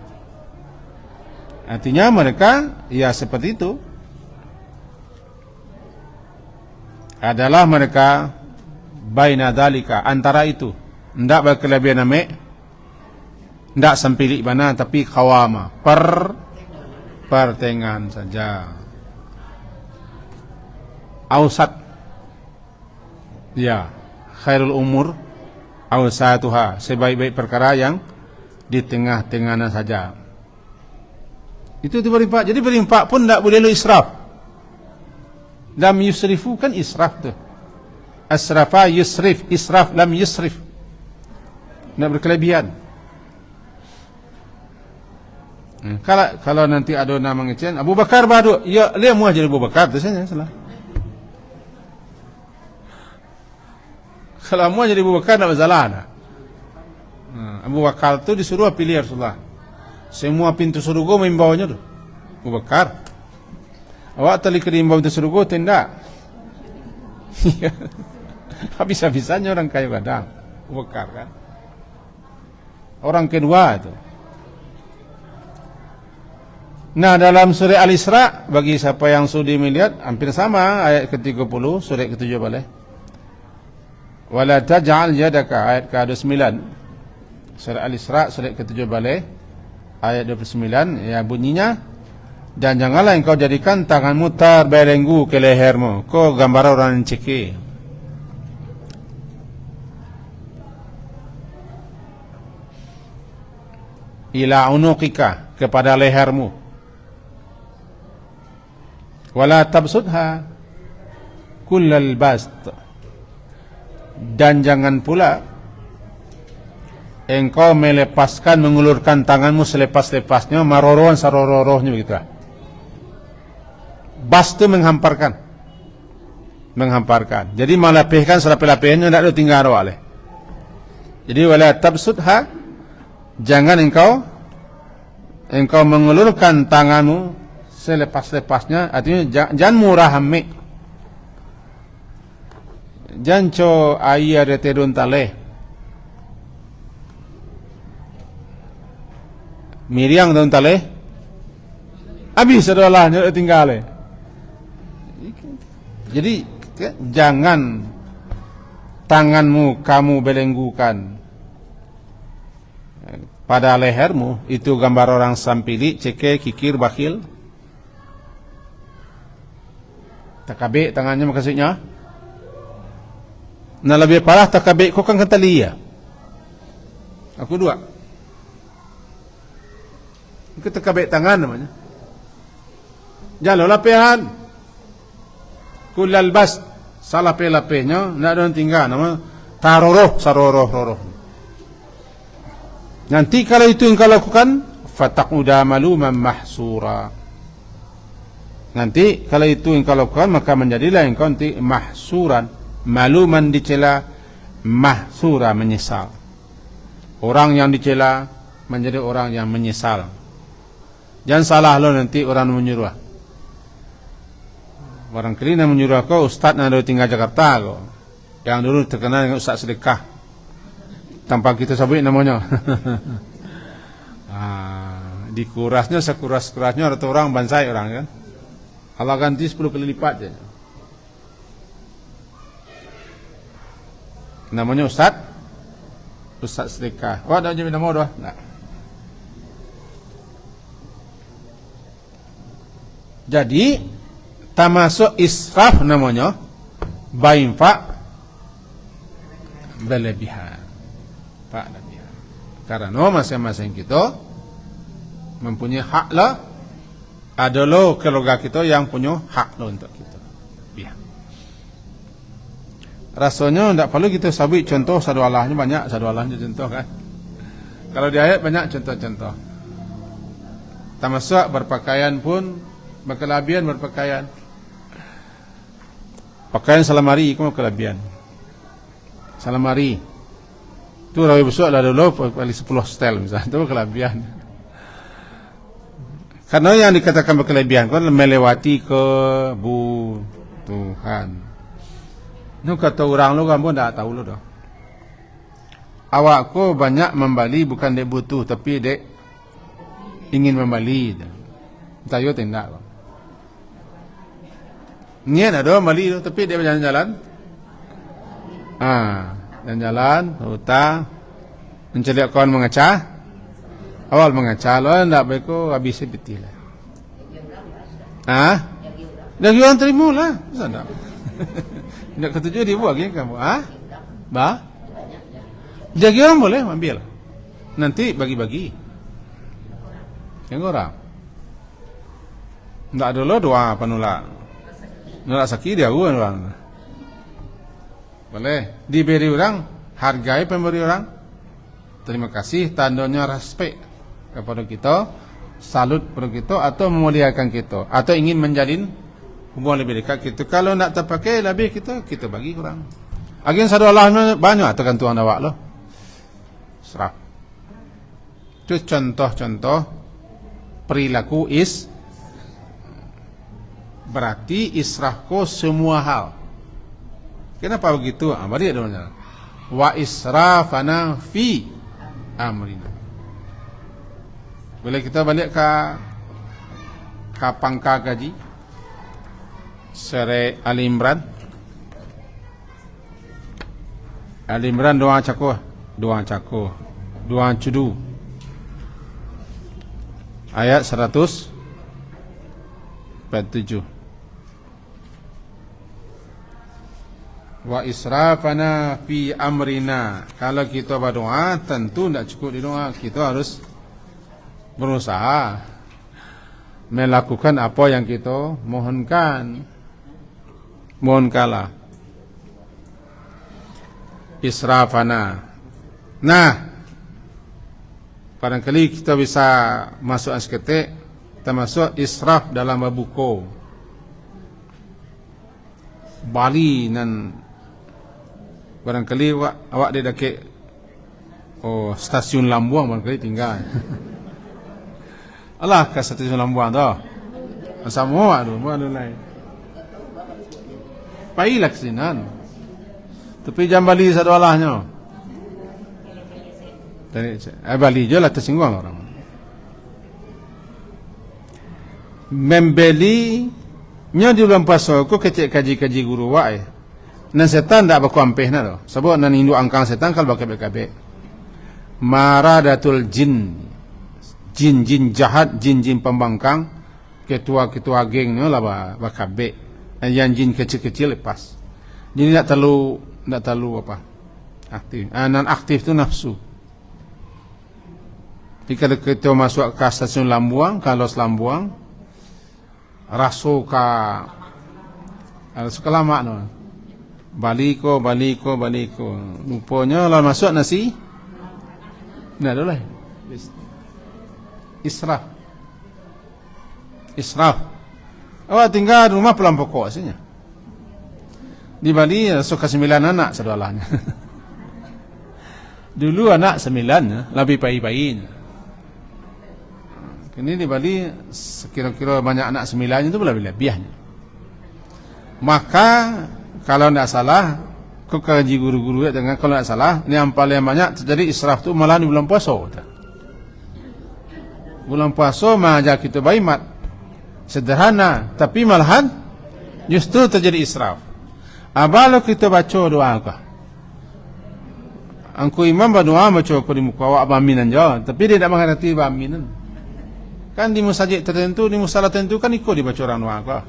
Artinya mereka ya seperti itu. Adalah mereka baina dzalika, antara itu. Tidak berkelebihan amik, tidak sempilik mana, tapi qawama, pertengahan saja. Ausat, ya, khairul umur ausatuha, sebaik-baik perkara yang di tengah-tengahnya saja. Itu berinfak. Jadi berinfak pun tidak boleh lu israf. Lam yusrifu kan israf tu. Asrafa yusrif, israf lam yusrif. Tidak berkelebihan. Kalau nanti ada nama ngecen Abu Bakar baru, ya dia mau jadi Abu Bakar tu saja salah. Kalau mau jadi Abu Bakar tak masalah dah. Abu Bakar tu disuruh pilih Rasulullah. Semua pintu surga membawanya tu. Abu Bakar. Awak tali kerimbau pintu surga tidak. Habis-habisannya orang kaya kadang. Abu Bakar kan. Orang kedua itu. Nah, dalam surah Al-Isra, bagi siapa yang sudi melihat, hampir sama ayat ke-30, surah ke-7 balik. Wala taj'al yadaka, ayat ke-29. Surah Al-Isra, surah ke-7 balik, ayat 29, ya bunyinya, dan janganlah engkau jadikan tanganmu terbelenggu ke lehermu. Kau gambar orang yang cekik. Ila unuqika, kepada lehermu. Wala tabsudha kullal bast, dan jangan pula engkau melepaskan, mengulurkan tanganmu selepas-lepasnya, marorohan sarororohnya begitu. Bas itu menghamparkan. Jadi melapihkan selapih-lapihnya, tidak ada tinggal oleh. Jadi wala tabsudha, jangan engkau mengulurkan tanganmu selepas-lepasnya, artinya jangan murah hamik. Jangan co ayah retedun taleh. Miriang daun taleh. Habis adalah tinggal. Jadi jangan tanganmu kamu belenggukan pada lehermu, itu gambar orang sampili, ceke, kikir, bakil. Takabik tangannya maksudnya. Nah lebih parah takabik kau kan kentali ya. Aku dua. Itu takabik tangan namanya. Jalo lapihan. Kulal bas salapih-lapihnya, tidak ada tinggal nama taroroh, saroroh. Nanti kalau itu yang kau lakukan, fataquda maluman mahsura. Nanti kalau itu yang kau lakukan, maka menjadilah engkau nanti mahsuran, maluman dicela, mahsura menyesal. Orang yang dicela menjadi orang yang menyesal. Jangan salah lo nanti orang menyuruh. Orang kelina menyuruh kau, ustaz yang ada tinggal Jakarta kau, yang dulu terkenal dengan ustaz sedekah, tanpa kita sebut namanya. Dikurasnya sekuras-kurasnya ada orang bansai orang kan. Allah ganti 10 kali lipat je. Namanya ustaz sedekah. Oh, ada je nama dah. Nah. Jadi termasuk israf namanya bainfa berlebihan. Pak lebihan. Karena masing-masing kita mempunyai hak lah. Ada lo keluarga kita yang punya hak lo untuk kita. Biar. Rasanya tidak perlu kita sabit contoh sadu Allahnya banyak, sadu Allahnya contoh kan. Kalau di ayat banyak contoh-contoh. Termasuk berpakaian pun berkelebihan berpakaian. Pakaian salamari itu kelebihan. Salamari itu rawi besok lah dulu paling 10 style misalnya, itu kelebihan. Karena yang dikatakan berkelebihan kan melewati kebutuhan. Ini kata orang lu kan pun tak tahu lu dah. Awakku banyak membeli bukan dek butuh tapi dek ingin membeli. Tayo tindak. Niat ada membeli tu tapi dia berjalan-jalan. Jalan-jalan, hutang, mencari kawan mengacah. Awal mengacah lo ndak beko habis betul lah. Dah orang terima lah. Masa ndak? Ndak ketujuh dibuat lagi kamu. Ba? Jadi orang boleh ambil. Nanti bagi-bagi. Yang orang. Ndak ada lo doa panula. Nolak sakit dia orang. Boleh diberi orang, hargai pemberi orang. Terima kasih, tandanya respect kepada kita, salut kepada kita atau memuliakan kita atau ingin menjalin hubungan lebih dekat kita. Kalau nak terpakai lebih kita bagi kurang. Agen sadu Allah banyak tergantung awak lo. Serap. Itu contoh-contoh perilaku berarti israfku semua hal. Kenapa begitu? Mari ada wa israfana fi amrina. Boleh kita balik ke pangka gaji Surah Ali Imran. Ali Imran doa cakuh doa cudu ayat 147. Wa israfana fi amrina. Kalau kita berdoa tentu tidak cukup di doa, kita harus berusaha melakukan apa yang kita mohonkanlah. Israfana. Nah, barangkali kita bisa masuk seketik, termasuk israf dalam babuko Bali nan barangkali awak dia dekat stasiun Lambuang barangkali tinggal. Alah ke stasiun Lambuang tu. Sama tu, mana lain. Pai laksinan. Tapi jam Bali satu alahnya. Bali je lah tersinggung orang. Membeli nya di bulan puasa ko kecek kaji guru wae. Nan setan dak bakuampeh na do. Sebab nan induk angkang setan kal bakabek-kabek. Maradatul jin. Jin jahat, jin pembangkang, ketua gengnya lah bakabek. Yang jin kecil-kecil lepas. Jadi tak terlalu apa? Aktif. Non aktif tu nafsu. Jika kita masuk ke stasiun Lambuang, kalau Lambuang, raso suka lama no. Baliko. Rupanya lah masuk nasi. Nah, dah lah. Israf. Awak tinggal di rumah pulang pokok saja. Di Bali suka 9 anak saudalanya. Dulu anak 9 lebih pai-painya. Kini di Bali sekira-kira banyak anak 9 itu lebih-lebihnya. Maka kalau tidak salah, kau kaji guru-guru dengan kalau tidak salah, ini yang paling banyak terjadi israf tu malah di bulan puasa. Bulan puasa majak kita baimat sederhana, tapi malahan justru terjadi israf. Abalo kita baca doa kah? Angku imam berdoa baca aku di muka awak baminan jauh, tapi dia tidak mengerti baminan. Kan di masjid tertentu, di musalah tertentu kan ikut dibaca orang doa kah?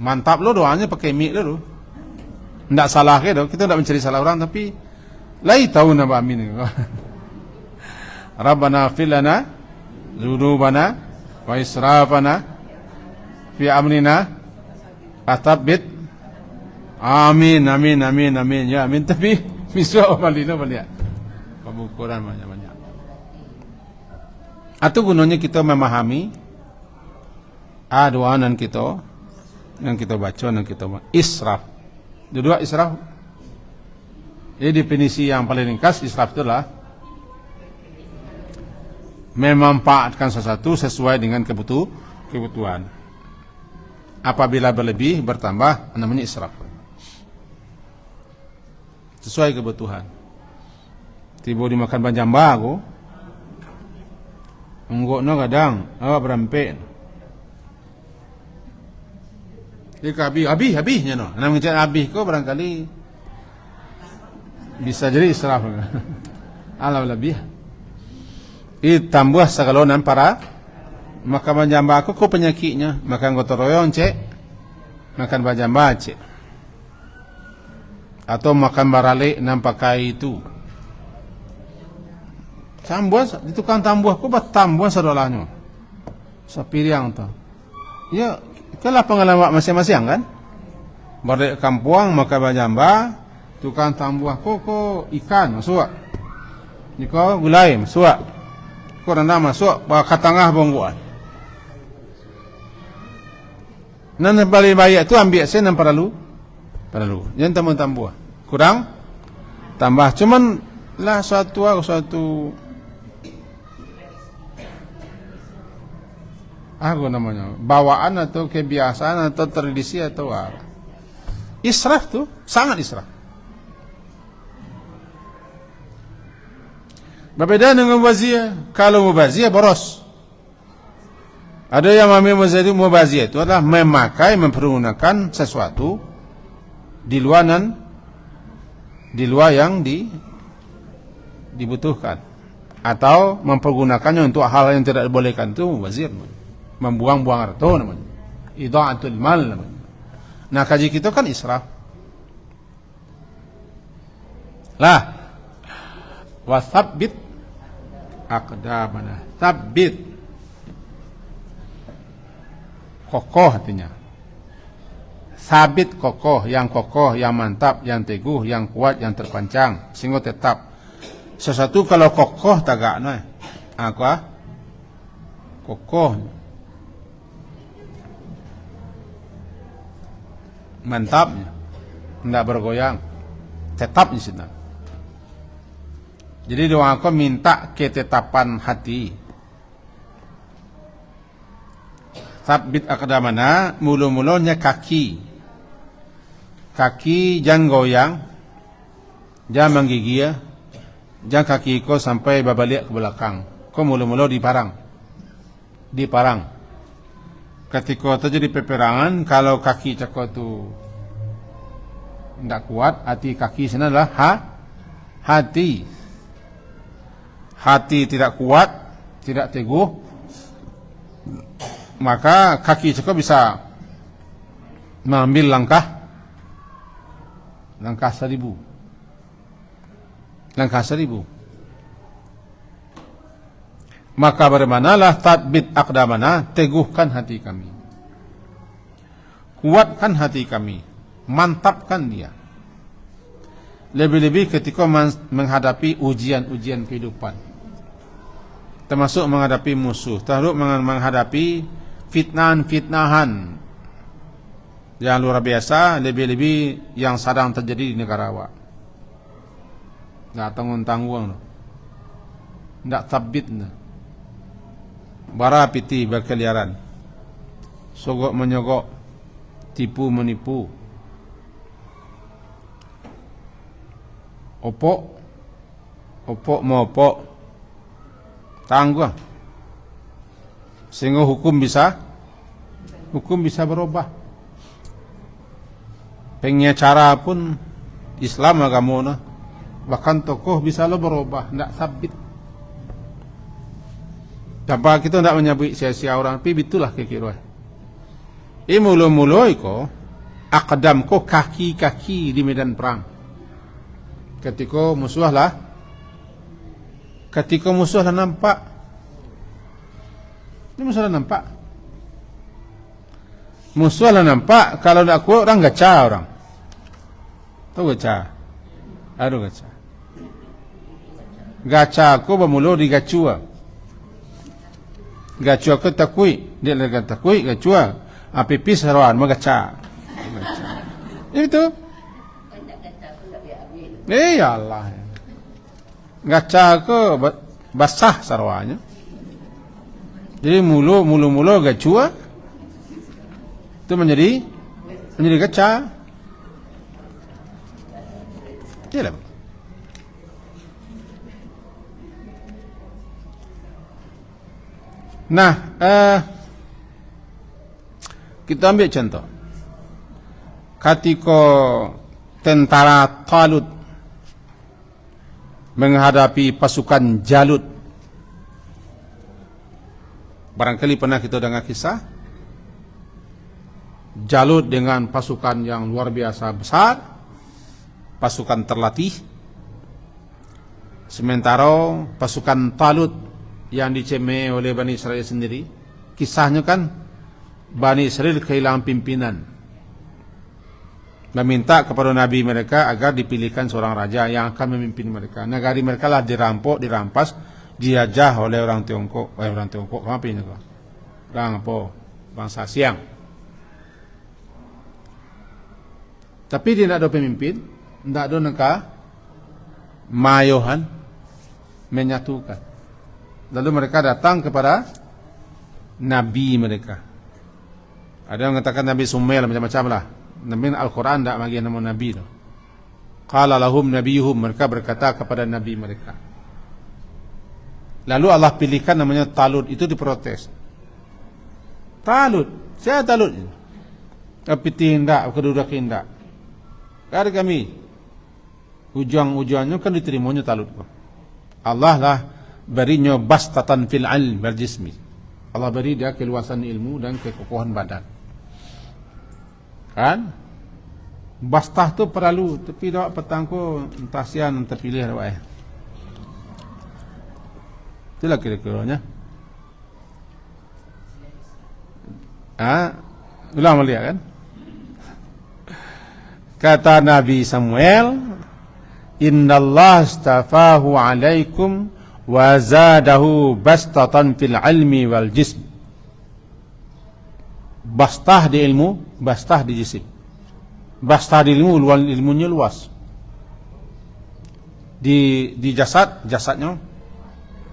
Mantap lo doanya pakai mic lo. Tidak salah ke do, kita tidak mencari salah orang, tapi lai tahu nama amin. Rabbana filana dzunubana wa israfana fi amrina atabbit. Amin. Ya amin, tapi miswa malino banyak. Pembukuran banyak. Atau gunanya kita memahami doa nan kita baca nan kita israf. Dua israf. Ini definisi yang paling ringkas. Israf itulah memanfaatkan sesuatu sesuai dengan kebutuhan. Apabila berlebih bertambah namanya israf. Sesuai kebutuhan. Tiba dimakan banjamba aku. Enggak no kadang awak berampek. Dia habisnya no. Nak mengejar habis kau barangkali bisa jadi israf. Alah lebih. Tambah segalonan para makan banjamba aku kau penyakitnya, makan gotong royong cek, makan banjamba cek, atau makan baralik nampakai itu. Tambuhan di tukang tambuh aku buat tambuhan sadolanya. Sapiriang tu. Ya, itulah pengalaman masing-masing kan. Balik kampung makan banjamba, tukang tambuh aku ikan masuk. Niko gulai masuk. Kau rendah masuk, bawa ke tengah bongguan. Nan balik bayar tu ambil saya nan perlu. Jangan tambah. Kurang tambah. Cuman lah suatu apa namanya? Bawaan atau kebiasaan atau tradisi atau apa? Israf tu sangat israf. Berbeda dengan mubazir. Kalau mubazir boros. Ada yang ambil mubazir itu adalah memakai, mempergunakan sesuatu di luar yang dibutuhkan, atau mempergunakannya untuk hal yang tidak dibolehkan, itu mubazir. Membuang-buang harta namanya. Idha'atul mal namanya. Nah, kaji kita kan israf. Lah, wasabbit aqdamana. Sabbit kokoh artinya. Sabit kokoh, yang mantap, yang teguh, yang kuat, yang terpancang, sehingga tetap. Sesuatu kalau kokoh tagakna. Apa? Kokoh. Mantapnya. Tidak bergoyang. Tetap di situ. Jadi doa aku minta ketetapan hati. Sabit akdamana, mulu-mulunya kaki. Kaki jangan goyang, jangan menggigil, jangan kaki ko sampai babalik ke belakang. Ko mulu-mulu diparang. Ketika terjadi peperangan, kalau kaki cakap tu tidak kuat, hati kaki sana adalah hati. Hati tidak kuat, tidak teguh, maka kaki cakap bisa mengambil langkah 1000. Maka bagaimanalah tatbit aqdamana, teguhkan hati kami, kuatkan hati kami, mantapkan dia. Lebih-lebih ketika menghadapi ujian-ujian kehidupan, termasuk menghadapi musuh, termasuk menghadapi fitnahan yang luar biasa, lebih-lebih yang sedang terjadi di negara awak. Tidak tanggung-tanggung, tidak tabit, bara piti berkeliaran, sogok menyogok, tipu menipu, opok mau opok, tangguh, sehingga hukum bisa berubah. Pengen cara pun Islam agama, bahkan tokoh bisa lo berubah, tidak sabit. Tanpa kita tidak menyebut sia-sia orang, tapi itulah kira-kira. Mulu-mulu ko akdam ko kaki-kaki di medan perang. Ketika musuh lah nampak. Ini musuh lah nampak. Kalau tidak kuat orang gacha orang. Tahu gacha? Aduh gacha. Gacha ko bermula di gacua. Gacua ko takui. Dia lagi takui gacua. Apipis harawan magacha. Itu. Ya Allah. Gacha ko basah sarwanya. Jadi mulu gacua itu menjadi gacha. Yalah. Nah, kita ambil contoh. Ketika tentara Talut menghadapi pasukan Jalut, barangkali pernah kita dengar kisah Jalut dengan pasukan yang luar biasa besar, pasukan terlatih, sementara pasukan Talut yang dicemeh oleh Bani Israel sendiri. Kisahnya kan Bani Israel kehilangan pimpinan, meminta kepada Nabi mereka agar dipilihkan seorang raja yang akan memimpin mereka. Negara mereka lah dirampas, dijajah oleh orang Tiongkok. Orang Tiongkok, apa ini kok? Orang apa? Bangsa Siang. Tapi dia tidak ada pemimpin, tidak ada negara mayohan menyatukan. Lalu mereka datang kepada Nabi mereka. Ada yang mengatakan Nabi Sumail, macam-macam lah. Nabi Al-Quran tidak bagi nama Nabi itu. Qala lahum nabiyuhum, mereka berkata kepada Nabi mereka. Lalu Allah pilihkan namanya Talut, itu diprotes. Talut, saya Talut. Tapi tindak, kedua tindak. Kali kami, ujung-ujungnya kan diterimanya Talut. Allah lah berinya bastatan fil ilm wal jismi. Allah beri dia keluasan ilmu dan kekokohan badan. Kan? Bastah tu perlu, tapi dak petangko entasian terpilih dak. Itulah kira-kiranya. Ulang melihat kan? Kata Nabi Samuel, innallaha astafahu alaikum wa zadahu bastatan fil ilmi wal jism. Bastah di ilmu, bastah di jisim. Bastah di ilmu, ilmunya luas. Di jasad, jasadnya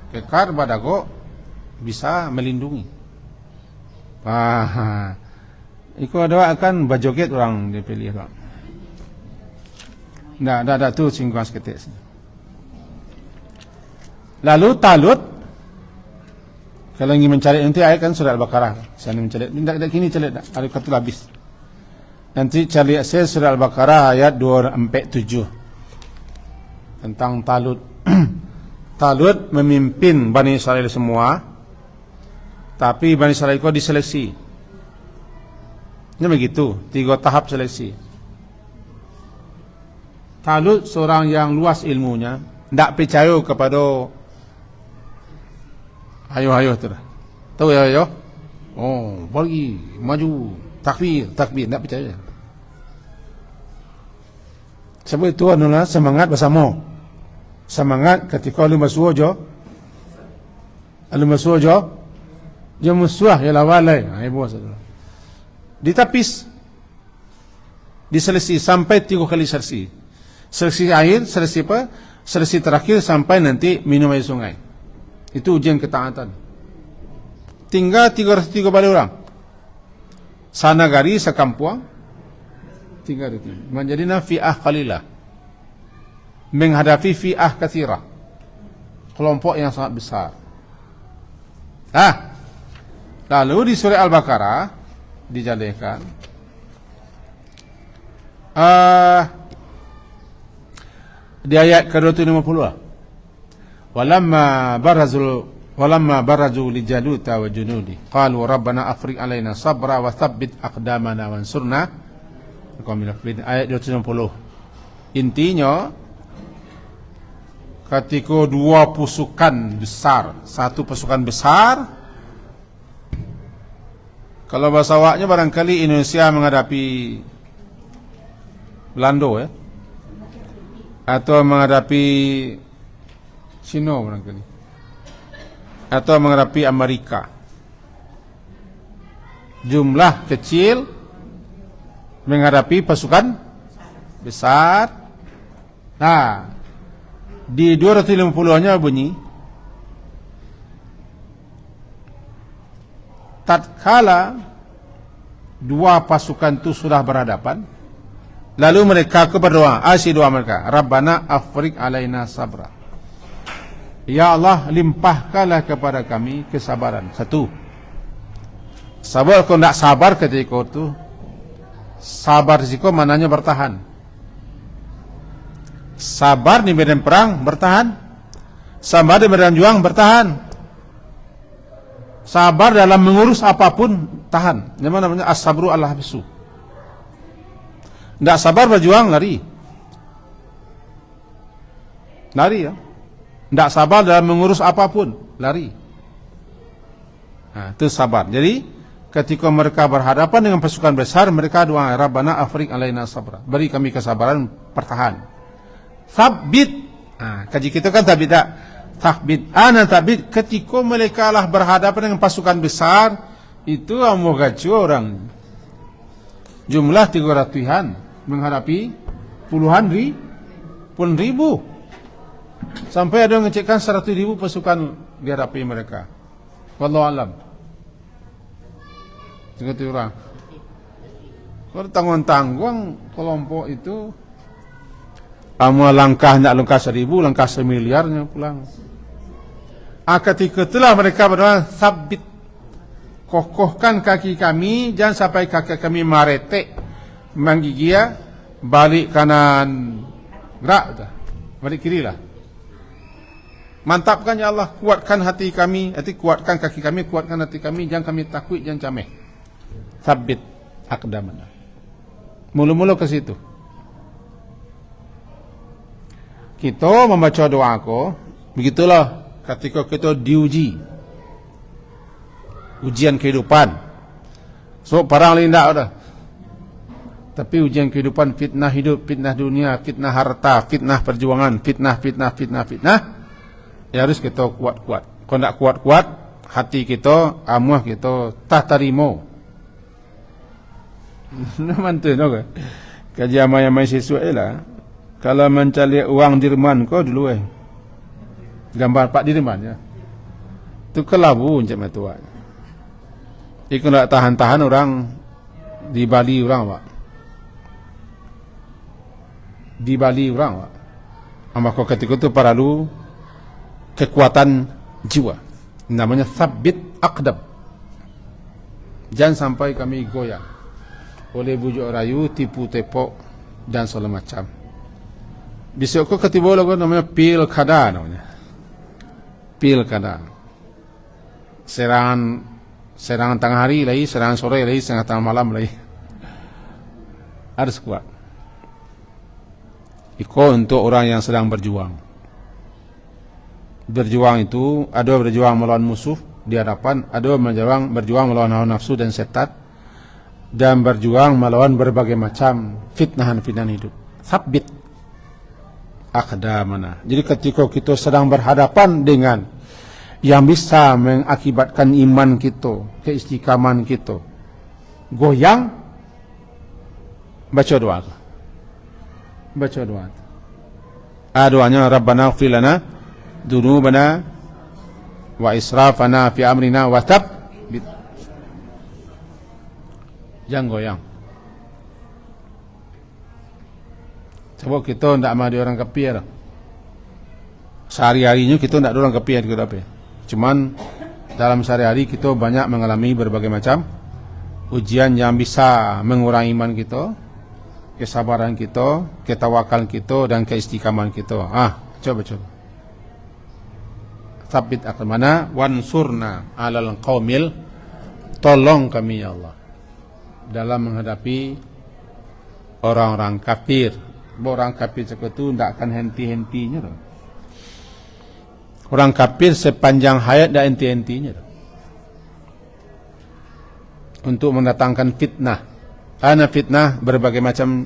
kekar badago bisa melindungi. Iku ada akan bajoget orang dipilih orang. Ndak tu singgung seketik. Lalu Talut, kalau ingin mencari nanti ayat kan surah Al-Baqarah. Saya mencari, tidak kini cari ada kata habis. Nanti cari saya surah Al-Baqarah ayat 247 tentang Talut. Talut memimpin Bani Israel semua, tapi Bani Israel itu diseleksi. Ini begitu, 3 tahap seleksi. Talut seorang yang luas ilmunya, tidak percaya kepada ayo tu. Tahu ayo? Oh, pergi, maju, takbir, tidak percaya. Sebab itu adalah semangat bersama. Semangat ketika lu masuk aja. Lu masuk aja. Dia musuh ya lawalai. Ai bos. Ditapis. Diselesai sampai 3 kali selesai. Selesai air, selesai apa? Selesai terakhir sampai nanti minum air sungai. Itu ujian ketaatan. Tinggal 303 balik orang. Sanagari sekampuang. Tinggal itu. Menjadilah fi'ah qalilah. Menghadapi fi'ah katsirah. Kelompok yang sangat besar. Lalu di surah Al-Baqarah dijadikan di ayat ke-250. Walamma barazu li Jaluta wa junudi qalu rabbana afriq alaina sabra wa tsabbit aqdamana wansurna ayat 260. Intinya ketika 2 pasukan besar, satu pasukan besar, kalau bahasa awaknya barangkali Indonesia menghadapi Belanda ya, atau menghadapi Cina barangkali, atau menghadapi Amerika. Jumlah kecil menghadapi pasukan besar. Nah, di 250-nya bunyi, tatkala 2 pasukan itu sudah berhadapan, lalu mereka berdoa, doa mereka, Rabbana afriq alaina sabra. Ya Allah, limpahkanlah kepada kami kesabaran. 1. Sabar, kalau tidak sabar ketika itu, sabar risiko mananya bertahan. Sabar di medan perang, bertahan. Sabar di medan juang, bertahan. Sabar dalam mengurus apapun, tahan. Yang namanya as-sabru ala habsu. Tidak sabar berjuang, lari. Lari ya. Tidak sabar dalam mengurus apapun, lari. Nah, itu sabar. Jadi ketika mereka berhadapan dengan pasukan besar, mereka doa, Rabbana afriq alaina sabra. Beri kami kesabaran, pertahan. Thabbit. Kaji kita kan thabbit tak? Thabbit. Thabbit ketika mereka lah berhadapan dengan pasukan besar, itu amogacu orang. Jumlah 300-an menghadapi puluhan ribu. Sampai ada yang ngecekkan 100,000 pasukan dihadapi mereka. Wallahu alam. Segitu orang. Kalau tanggung-tanggung kelompok itu, amu langkah nak langkah 1,000, langkah 1,000,000,000-nya pulang. Ketika itulah mereka berdoa, sabit, kokohkan kaki kami, jangan sampai kaki kami maretek, menggigil, balik kanan, gerak, balik kiri lah. Mantapkan ya Allah, kuatkan hati kami, kuatkan kaki kami, kuatkan hati kami, jangan kami takut, jangan cameh. Sabit aqdamana. Mula-mula ke situ. Kita membaca doa aku, begitulah ketika kita diuji, ujian kehidupan. So parang lindak dah. Tapi ujian kehidupan, fitnah hidup, fitnah dunia, fitnah harta, fitnah perjuangan, fitnah, ya harus kita kuat-kuat. Kalau tidak kuat-kuat, hati kita, amuah kita, tak tarimo. Mantu, no ke? Kaji amai-amai sesuai lah. Kalau mencari uang dirman kau dulu gambar Pak Dirman ya. Itu kelabu macam itu. Iku nak tahan-tahan orang di Bali orang Pak. Di Bali orang Pak. Maka ketika itu perlu kekuatan jiwa. Namanya sabit aqdam. Jangan sampai kami goyah oleh bujuk rayu, tipu tepok dan segala macam. Besok kau ketiba lagu namanya pilkada namanya. Pilkada. Serangan tengah hari lagi, serangan sore lagi, serangan tengah malam lagi. Harus kuat. Iko untuk orang yang sedang berjuang. Berjuang itu ada berjuang melawan musuh di hadapan, ada berjuang melawan hawa nafsu dan setan, dan berjuang melawan berbagai macam fitnahan-fitnahan hidup. Sabit aqdamana. Jadi ketika kita sedang berhadapan dengan yang bisa mengakibatkan iman kita, keistiqaman kita goyang, baca doa. Baca doa. Doanya Rabbana ighfir lana dzunubana wa israfana fi amrina wa tsabbit. Jangan goyang. Sebab kita tidak ada orang kafir. Sehari-harinya kita tidak ada orang kafir kita apa. Cuman dalam sehari-hari kita banyak mengalami berbagai macam ujian yang bisa mengurangi iman kita, kesabaran kita, ketawakalan kita dan keistiqaman kita. Coba. Sabit aqdamana wansurna 'alal qaumil, tolong kami ya Allah dalam menghadapi orang-orang kafir. Orang kafir itu tidak akan henti-hentinya. Orang kafir sepanjang hayat tidak henti-hentinya untuk mendatangkan fitnah. Karena fitnah berbagai macam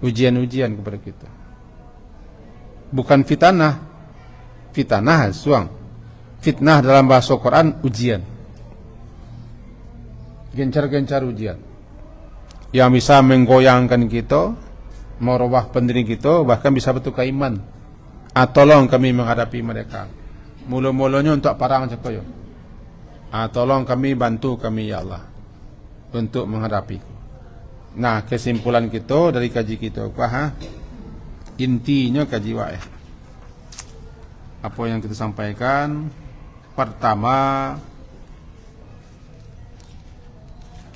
ujian-ujian kepada kita. Bukan fitnah. Fitnah suang. Fitnah dalam bahasa Quran ujian. Gencar-gencar ujian yang bisa menggoyangkan kita, merubah pendiri kita, bahkan bisa bertukar iman. Tolong kami menghadapi mereka. Mula-mulanya untuk parang cekoyo. Tolong kami, bantu kami ya Allah untuk menghadapi. Nah, kesimpulan kita dari kaji kita intinya kaji apa yang kita sampaikan. Pertama,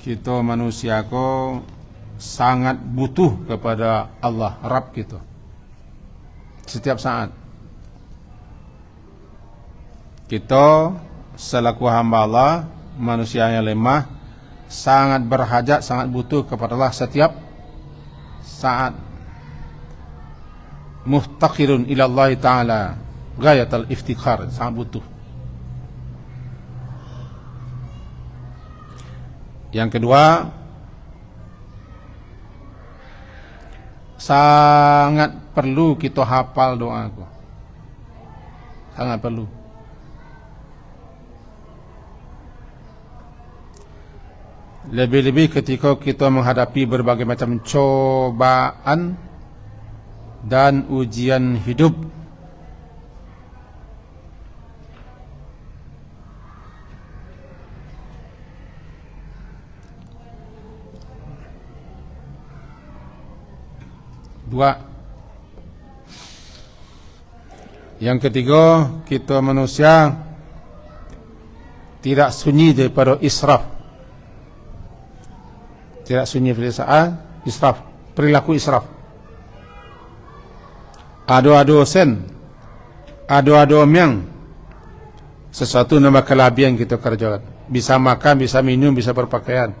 kita manusia ko sangat butuh kepada Allah Rabb kita setiap saat. Kita selaku hamba Allah, manusia yang lemah, sangat berhajat, sangat butuh kepada Allah setiap saat. Muhtaqirun ila Allah Ta'ala ghayatul iftikhar, sangat butuh. Yang kedua, sangat perlu kita hafal doa aku. Sangat perlu. Lebih-lebih ketika kita menghadapi berbagai macam cobaan dan ujian hidup. Dua. Yang ketiga, kita manusia tidak sunyi daripada israf. Tidak sunyi daripada israf, perilaku israf. Ado-ado sen, ado-ado miang, sesuatu nama kelebihan kita kerjakan. Bisa makan, bisa minum, bisa berpakaian.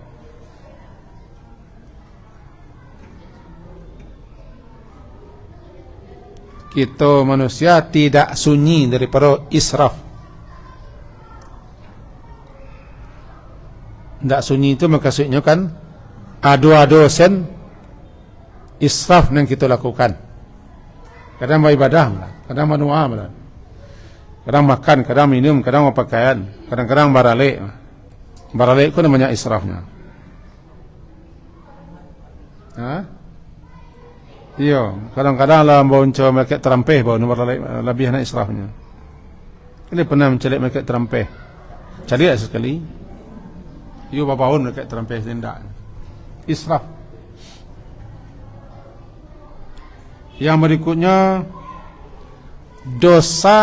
Kita manusia tidak sunyi daripada israf. Tidak sunyi itu maksudnya kan ado-ado sen israf yang kita lakukan. Kadang beribadah, kadang berdoa, kadang makan, kadang minum, kadang berpakaian, kadang-kadang baralik. Baralik itu namanya israfnya. Iya, kadang-kadang lah bonco mereka terampeh baru baralik lebih nak israfnya. Ini pernah mencelik mereka terampeh. Cari sekali. Iyo babahun mereka terampeh tindak. Israf. Yang berikutnya, dosa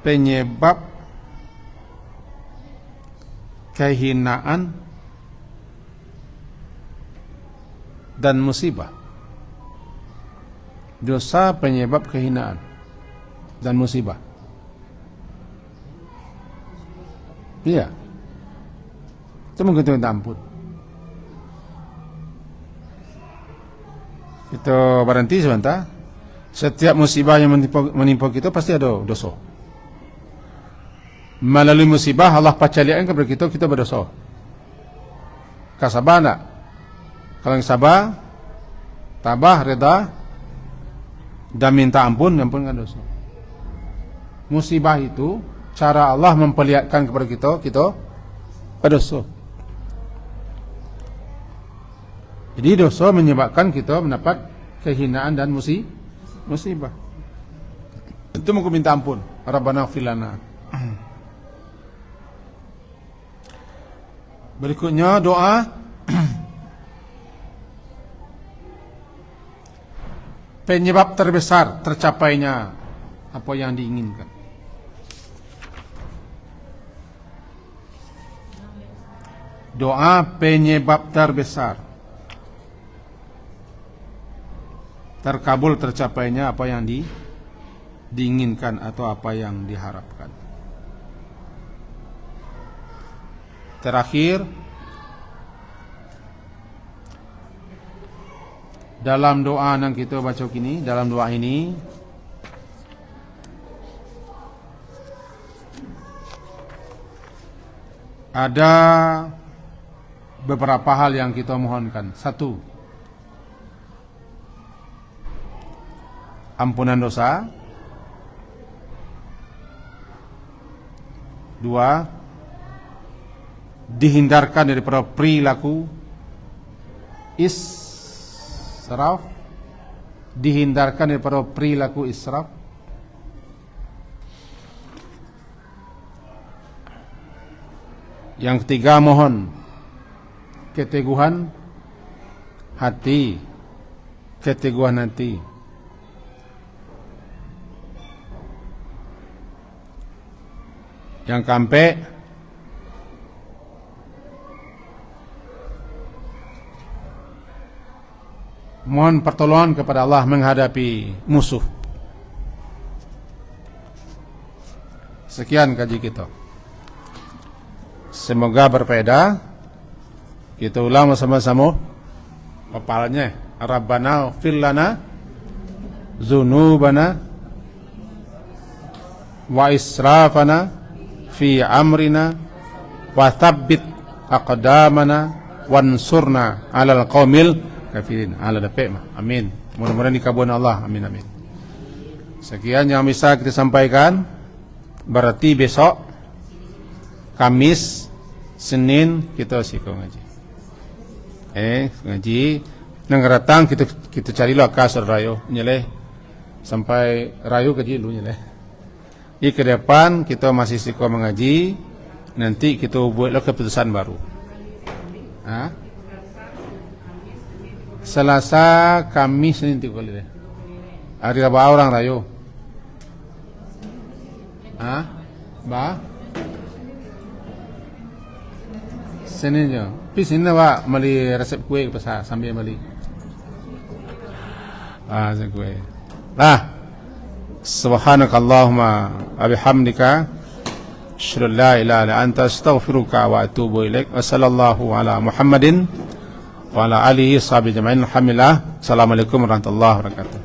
penyebab kehinaan dan musibah. Dosa penyebab kehinaan dan musibah. Iya. Itu mungkin kita minta ampun. Kita berhenti sebentar. Setiap musibah yang menimpa kita pasti ada dosa. Melalui musibah Allah pacalian kepada kita berdosa. Kau sabar tak? Kalau yang sabar, tabah, reda, dan minta ampun, ampunkan dosa. Musibah itu cara Allah memperlihatkan kepada kita berdosa. Jadi dosa menyebabkan kita mendapat kehinaan dan musibah. Itu mau minta ampun. Rabbana ighfir lana. Berikutnya doa penyebab terbesar tercapainya apa yang diinginkan. Doa penyebab terbesar terkabul tercapainya apa yang diinginkan atau apa yang diharapkan. Terakhir, dalam doa yang kita baca kini, dalam doa ini ada beberapa hal yang kita mohonkan. Satu, ampunan dosa. Dua, dihindarkan daripada perilaku israf, dihindarkan daripada perilaku israf. Yang ketiga, mohon keteguhan hati, keteguhan hati. Yang keempat, mohon pertolongan kepada Allah menghadapi musuh. Sekian kaji kita. Semoga berfaedah. Kita ulang bersama-sama kepalanya. Rabbana ighfir lana dzunubana wa israfana fi amrina wa thabbit aqdamana wansurna 'alal qaumil kafirin. Ala dapat mah. Amin. Mudah-mudahan dikabulkan Allah. Amin amin. Sekian yang bisa kita sampaikan. Berarti besok Kamis, Senin kita sikau ngaji. Ngaji nang datang kita cari lo kasar rayo nyeleh sampai rayo kaji lu nyeleh. Di ke depan kita masih sikau mengaji, nanti kita buatlah keputusan baru. Selasa, Kamis, Senin tiga kali deh. Hari berapa orang rayo? Senin je. Tapi Senin awak beli resep kuih ke pasar sambil beli. Resep kuih. Subhanakallahumma wa bihamdika asyhadu an la ilaha illa anta astaghfiruka wa atubu ilaik. Wassallallahu ala Muhammadin wa ala alihi washabihi ajma'in. Alhamdulillah. Assalamualaikum warahmatullahi wabarakatuh.